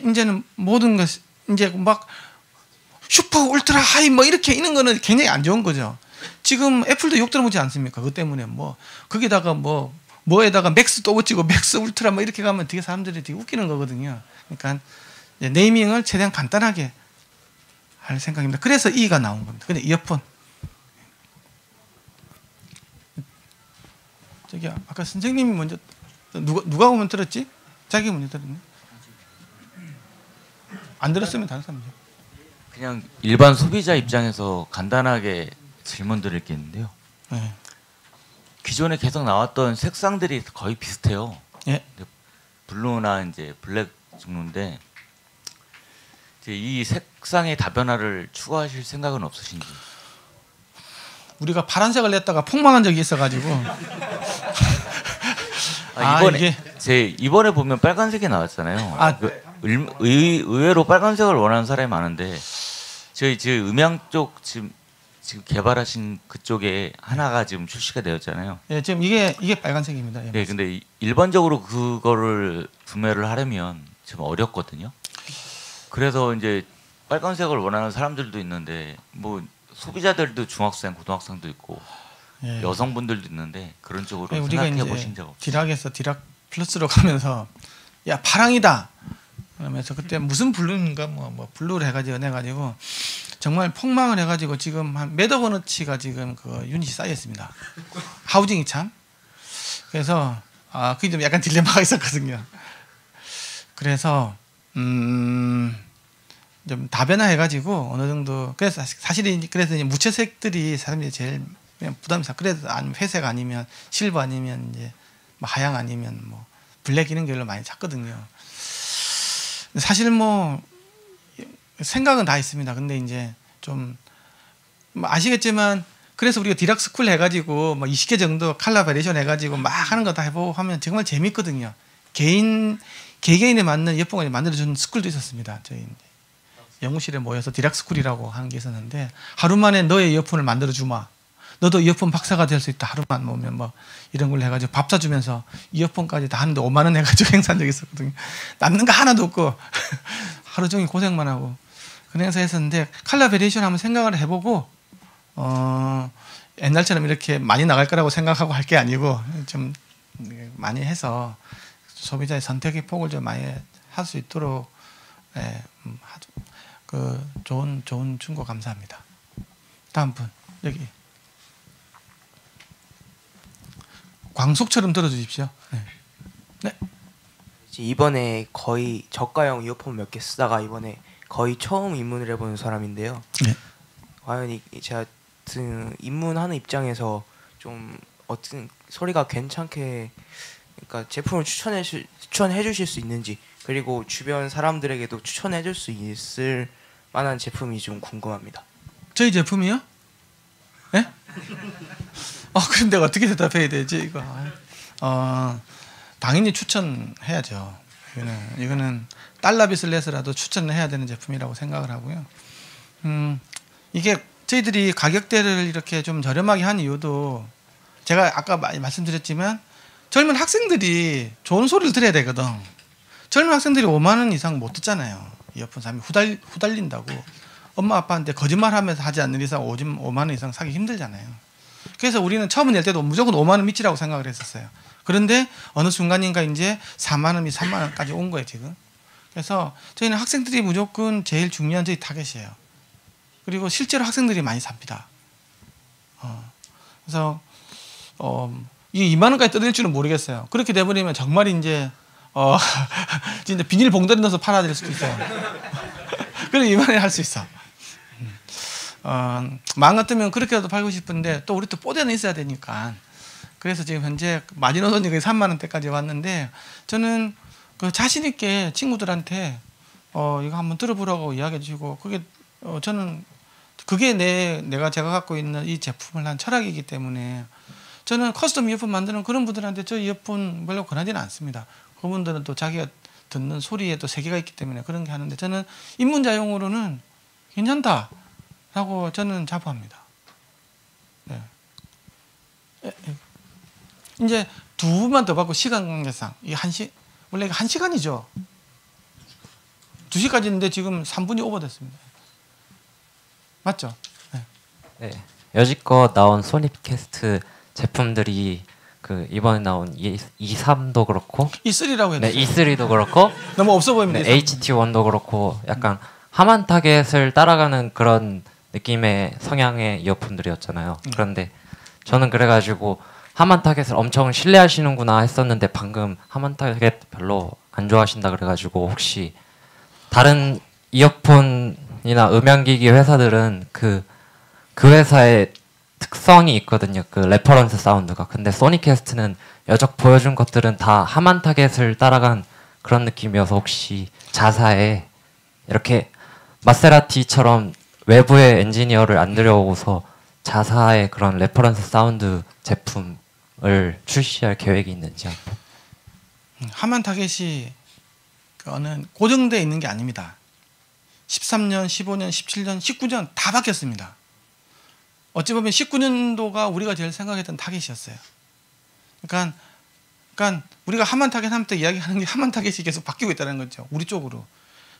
이제는 모든 것 이제 막 슈퍼 울트라 하이 뭐 이렇게 있는 거는 굉장히 안 좋은 거죠. 지금 애플도 욕 들어보지 않습니까? 그것 때문에 뭐 거기다가 뭐에다가 맥스 또 붙이고 맥스 울트라 뭐 이렇게 가면 되게 사람들이 되게 웃기는 거거든요. 그러니까 이제 네이밍을 최대한 간단하게 할 생각입니다. 그래서 E가 나온 겁니다. 근데 이어폰 저기 아까 선생님이 먼저 누가 오면 들었지? 자기 먼저 들었네. 안 들었으면 다른 사람이죠. 그냥 일반 소비자 입장에서 간단하게 질문 드릴 게 있는데요. 네. 기존에 계속 나왔던 색상들이 거의 비슷해요. 예. 블루나 이제 블랙 종류인데 이제 이 색상의 다변화를 추구하실 생각은 없으신지? 우리가 파란색을 냈다가 폭망한 적이 있어가지고 이번에 이번에 보면 빨간색이 나왔잖아요. 의외로 빨간색을 원하는 사람이 많은데 저희 음향 쪽 지금 개발하신 그쪽에 하나가 지금 출시가 되었잖아요. 예, 지금 이게 빨간색입니다. 예, 네, 근데 일반적으로 그거를 구매를 하려면 좀 어렵거든요. 그래서 이제 빨간색을 원하는 사람들도 있는데 뭐 소비자들도 중학생, 고등학생도 있고 예. 여성분들도 있는데 그런 쪽으로 예, 우리가 생각해 이제 보신 적 없어요? 디락에서 디락 플러스로 가면서 야 파랑이다 그러면서 그때 무슨 블루인가 뭐 블루를 해가지고 내가지고 정말 폭망을 해가지고 지금 한 몇억 원어치가 지금 그 유닛이 쌓여 있습니다. 하우징이 참. 그래서 그게 좀 약간 딜레마가 있었거든요. 그래서 좀 다변화해가지고 어느 정도 그래서 사실은 그래서 이제 무채색들이 사람들이 제일 그냥 부담이 사. 그래서 아니면 회색 아니면 실버 아니면 이제 뭐 하양 아니면 뭐 블랙 이런 걸로 많이 찾거든요. 사실 뭐 생각은 다 있습니다. 근데 이제 좀 뭐 아시겠지만 그래서 우리가 디락 스쿨 해가지고 뭐 20개 정도 컬러 베리에이션 해가지고 막 하는 거 다 해보고 하면 정말 재밌거든요. 개개인에 맞는 이어폰을 만들어주는 스쿨도 있었습니다. 저희 연구실에 모여서 디락 스쿨이라고 하는 게 있었는데 하루 만에 너의 이어폰을 만들어 주마. 너도 이어폰 박사가 될 수 있다. 하루만 모으면 뭐 이런 걸 해가지고 밥 사주면서 이어폰까지 다 하는데 5만 원 해가지고 행사한 적이 있었거든요. 남는 거 하나도 없고 하루 종일 고생만 하고 그런 행사 했었는데 컬러 베리에이션 한번 생각을 해보고 옛날처럼 이렇게 많이 나갈 거라고 생각하고 할 게 아니고 좀 많이 해서 소비자의 선택의 폭을 좀 많이 할 수 있도록 좋은 충고 감사합니다. 다음 분 여기 광속처럼 들어주십시오. 네. 이번에 거의 저가형 이어폰 몇 개 쓰다가 이번에 거의 처음 입문을 해보는 사람인데요. 네. 과연 제가 입문하는 입장에서 좀 어떤 소리가 괜찮게 그러니까 제품을 추천해 주실 수 있는지 그리고 주변 사람들에게도 추천해 줄 수 있을 만한 제품이 좀 궁금합니다. 저희 제품이요? 네? 그럼 내가 어떻게 대답해야 되지 이거? 당연히 추천해야죠. 이거는 달러빚을 내서라도 추천을 해야 되는 제품이라고 생각을 하고요. 이게 저희들이 가격대를 이렇게 좀 저렴하게 한 이유도 제가 아까 많이 말씀드렸지만 젊은 학생들이 좋은 소리를 들어야 되거든. 젊은 학생들이 5만 원 이상 못 듣잖아요. 이어폰 사면 후달린다고. 엄마 아빠한테 거짓말하면서 하지 않는 이상 5만 원 이상 사기 힘들잖아요. 그래서 우리는 처음 낼 때도 무조건 5만 원 미치라고 생각을 했었어요. 그런데 어느 순간인가 이제 4만 원이 3만 원까지 온 거예요 지금. 그래서 저희는 학생들이 무조건 제일 중요한 저희 타겟이에요. 그리고 실제로 학생들이 많이 삽니다. 그래서 이 2만 원까지 떠들 줄은 모르겠어요. 그렇게 돼버리면 정말 이제 진짜 비닐 봉다리 넣어서 팔아야 될 수도 있어요. 그래 2만 원에 할 수 있어. 마음 같으면 그렇게라도 팔고 싶은데 또 우리 또 뽀대는 있어야 되니까. 그래서 지금 현재 마지노선이 3만 원대까지 왔는데 저는 그 자신 있게 친구들한테 이거 한번 들어보라고 이야기해 주시고 그게 저는 그게 제가 갖고 있는 이 제품을 한 철학이기 때문에 저는 커스텀 이어폰 만드는 그런 분들한테 저 이어폰 별로 권하지는 않습니다. 그분들은 또 자기가 듣는 소리에 또 세계가 있기 때문에 그런 게 하는데 저는 입문자용으로는 괜찮다라고 저는 자부합니다. 네. 이제 두 분만 더 받고 시간 관계상 이 원래 1시간이죠. 2시까지 있는데 지금 3분이 오버됐습니다. 맞죠? 네. 네. 여지껏 나온 소니캐스트 제품들이 그 이번에 나온 E3도 그렇고 E3라고 했는데 네, E3도 그렇고 너무 없어 보입니다. 네, HT1도 그렇고 약간 하만 타겟을 따라가는 그런 느낌의 성향의 이어폰들이었잖아요. 그런데 저는 그래가지고 하만 타겟을 엄청 신뢰하시는구나 했었는데 방금 하만 타겟 별로 안 좋아하신다 그래가지고 혹시 다른 이어폰이나 음향기기 회사들은 그 회사의 특성이 있거든요. 그 레퍼런스 사운드가. 근데 소니캐스트는 여적 보여준 것들은 다 하만 타겟을 따라간 그런 느낌이어서 혹시 자사에 이렇게 마세라티처럼 외부의 엔지니어를 안 들여오고서 자사의 그런 레퍼런스 사운드 제품을 출시할 계획이 있는지 한번. 하만 타겟이 그거는 고정되어 있는 게 아닙니다. 13년, 15년, 17년, 19년 다 바뀌었습니다. 어찌 보면 19년도가 우리가 제일 생각했던 타겟이었어요. 그러니까 우리가 하만 타겟 하면 때 이야기하는 게 하만 타겟이 계속 바뀌고 있다는 거죠. 우리 쪽으로.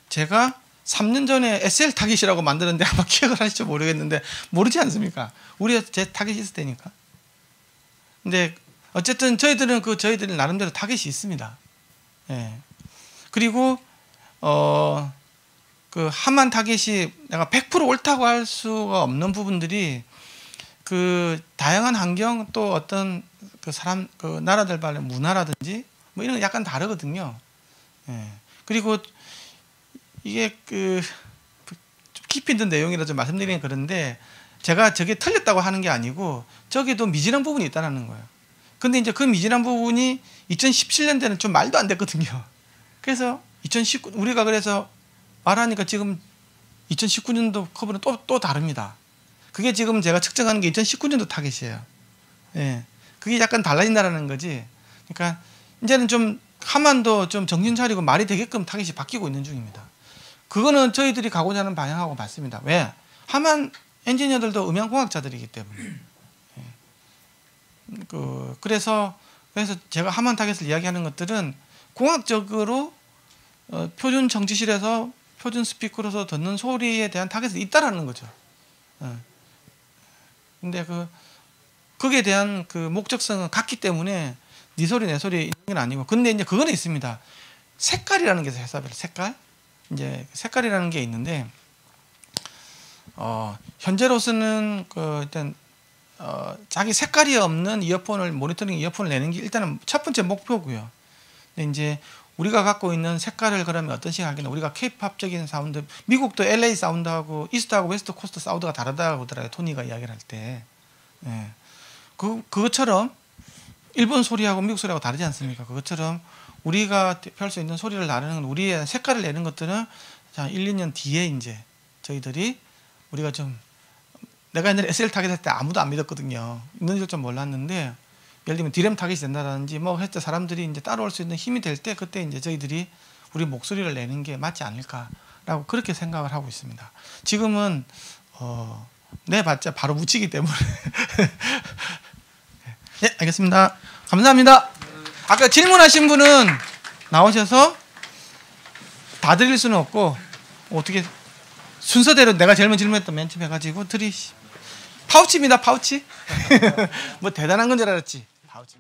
제가 3년 전에 SL 타겟이라고 만드는데 아마 기억을 하실지 모르겠는데 모르지 않습니까? 우리가 제 타겟이 있을 때니까. 근데 어쨌든 저희들은 저희들 나름대로 타겟이 있습니다. 예. 그리고 그 하만 타겟이 내가 100% 옳다고 할 수가 없는 부분들이 그 다양한 환경 또 어떤 그 사람 그 나라들만의 문화라든지 뭐 이런 거 약간 다르거든요. 예. 그리고 이게 좀 깊이 있는 내용이라 좀 말씀드리긴 그런데 제가 저게 틀렸다고 하는 게 아니고 저기도 미진한 부분이 있다는 거예요. 근데 이제 그 미진한 부분이 2017년대는 좀 말도 안 됐거든요. 그래서 2019 우리가 그래서 말하니까 지금 2019년도 커브는 또 다릅니다. 그게 지금 제가 측정하는 게 2019년도 타겟이에요. 예. 그게 약간 달라진다라는 거지. 그러니까 이제는 좀 하만도 좀 정신 차리고 말이 되게끔 타겟이 바뀌고 있는 중입니다. 그거는 저희들이 가고자 하는 방향하고 맞습니다. 왜? 하만 엔지니어들도 음향공학자들이기 때문에. 예. 그래서 제가 하만 타겟을 이야기하는 것들은 공학적으로 표준 정지실에서 표준 스피커로서 듣는 소리에 대한 타겟이 있다라는 거죠. 근데 거기에 대한 그 목적성은 같기 때문에 네 소리 내 소리 있는 건 아니고 근데 이제 그거는 있습니다. 색깔이라는 게 있어요. 회사별 색깔. 이제 색깔이라는 게 있는데 현재로서는 일단 자기 색깔이 없는 이어폰을 모니터링 이어폰을 내는 게 일단은 첫 번째 목표고요. 근데 이제 우리가 갖고 있는 색깔을 그러면 어떤 식으로 하겠냐. 우리가 케이팝적인 사운드, 미국도 LA 사운드하고 이스트하고 웨스트 코스트 사운드가 다르다고 하더라고요. 토니가 이야기를 할 때. 예. 그것처럼 일본 소리하고 미국 소리하고 다르지 않습니까? 그것처럼 우리가 펼 수 있는 소리를 나누는 우리의 색깔을 내는 것들은 자 1, 2년 뒤에 이제 저희들이 우리가 좀 내가 옛날에 SL 타겟 할 때 아무도 안 믿었거든요. 있는 줄 좀 몰랐는데 예를 들면 디램 타겟이 된다든지 뭐 했을 때 사람들이 이제 따라올 수 있는 힘이 될 때 그때 이제 저희들이 우리 목소리를 내는 게 맞지 않을까라고 그렇게 생각을 하고 있습니다. 지금은 내봤자 바로 묻히기 때문에 네, 알겠습니다. 감사합니다. 아까 질문하신 분은 나오셔서 다 드릴 수는 없고 어떻게 순서대로 내가 제일 먼저 질문했던 맨 처음 해가지고 파우치입니다. 파우치. 뭐 대단한 건 줄 알았지. 파우치.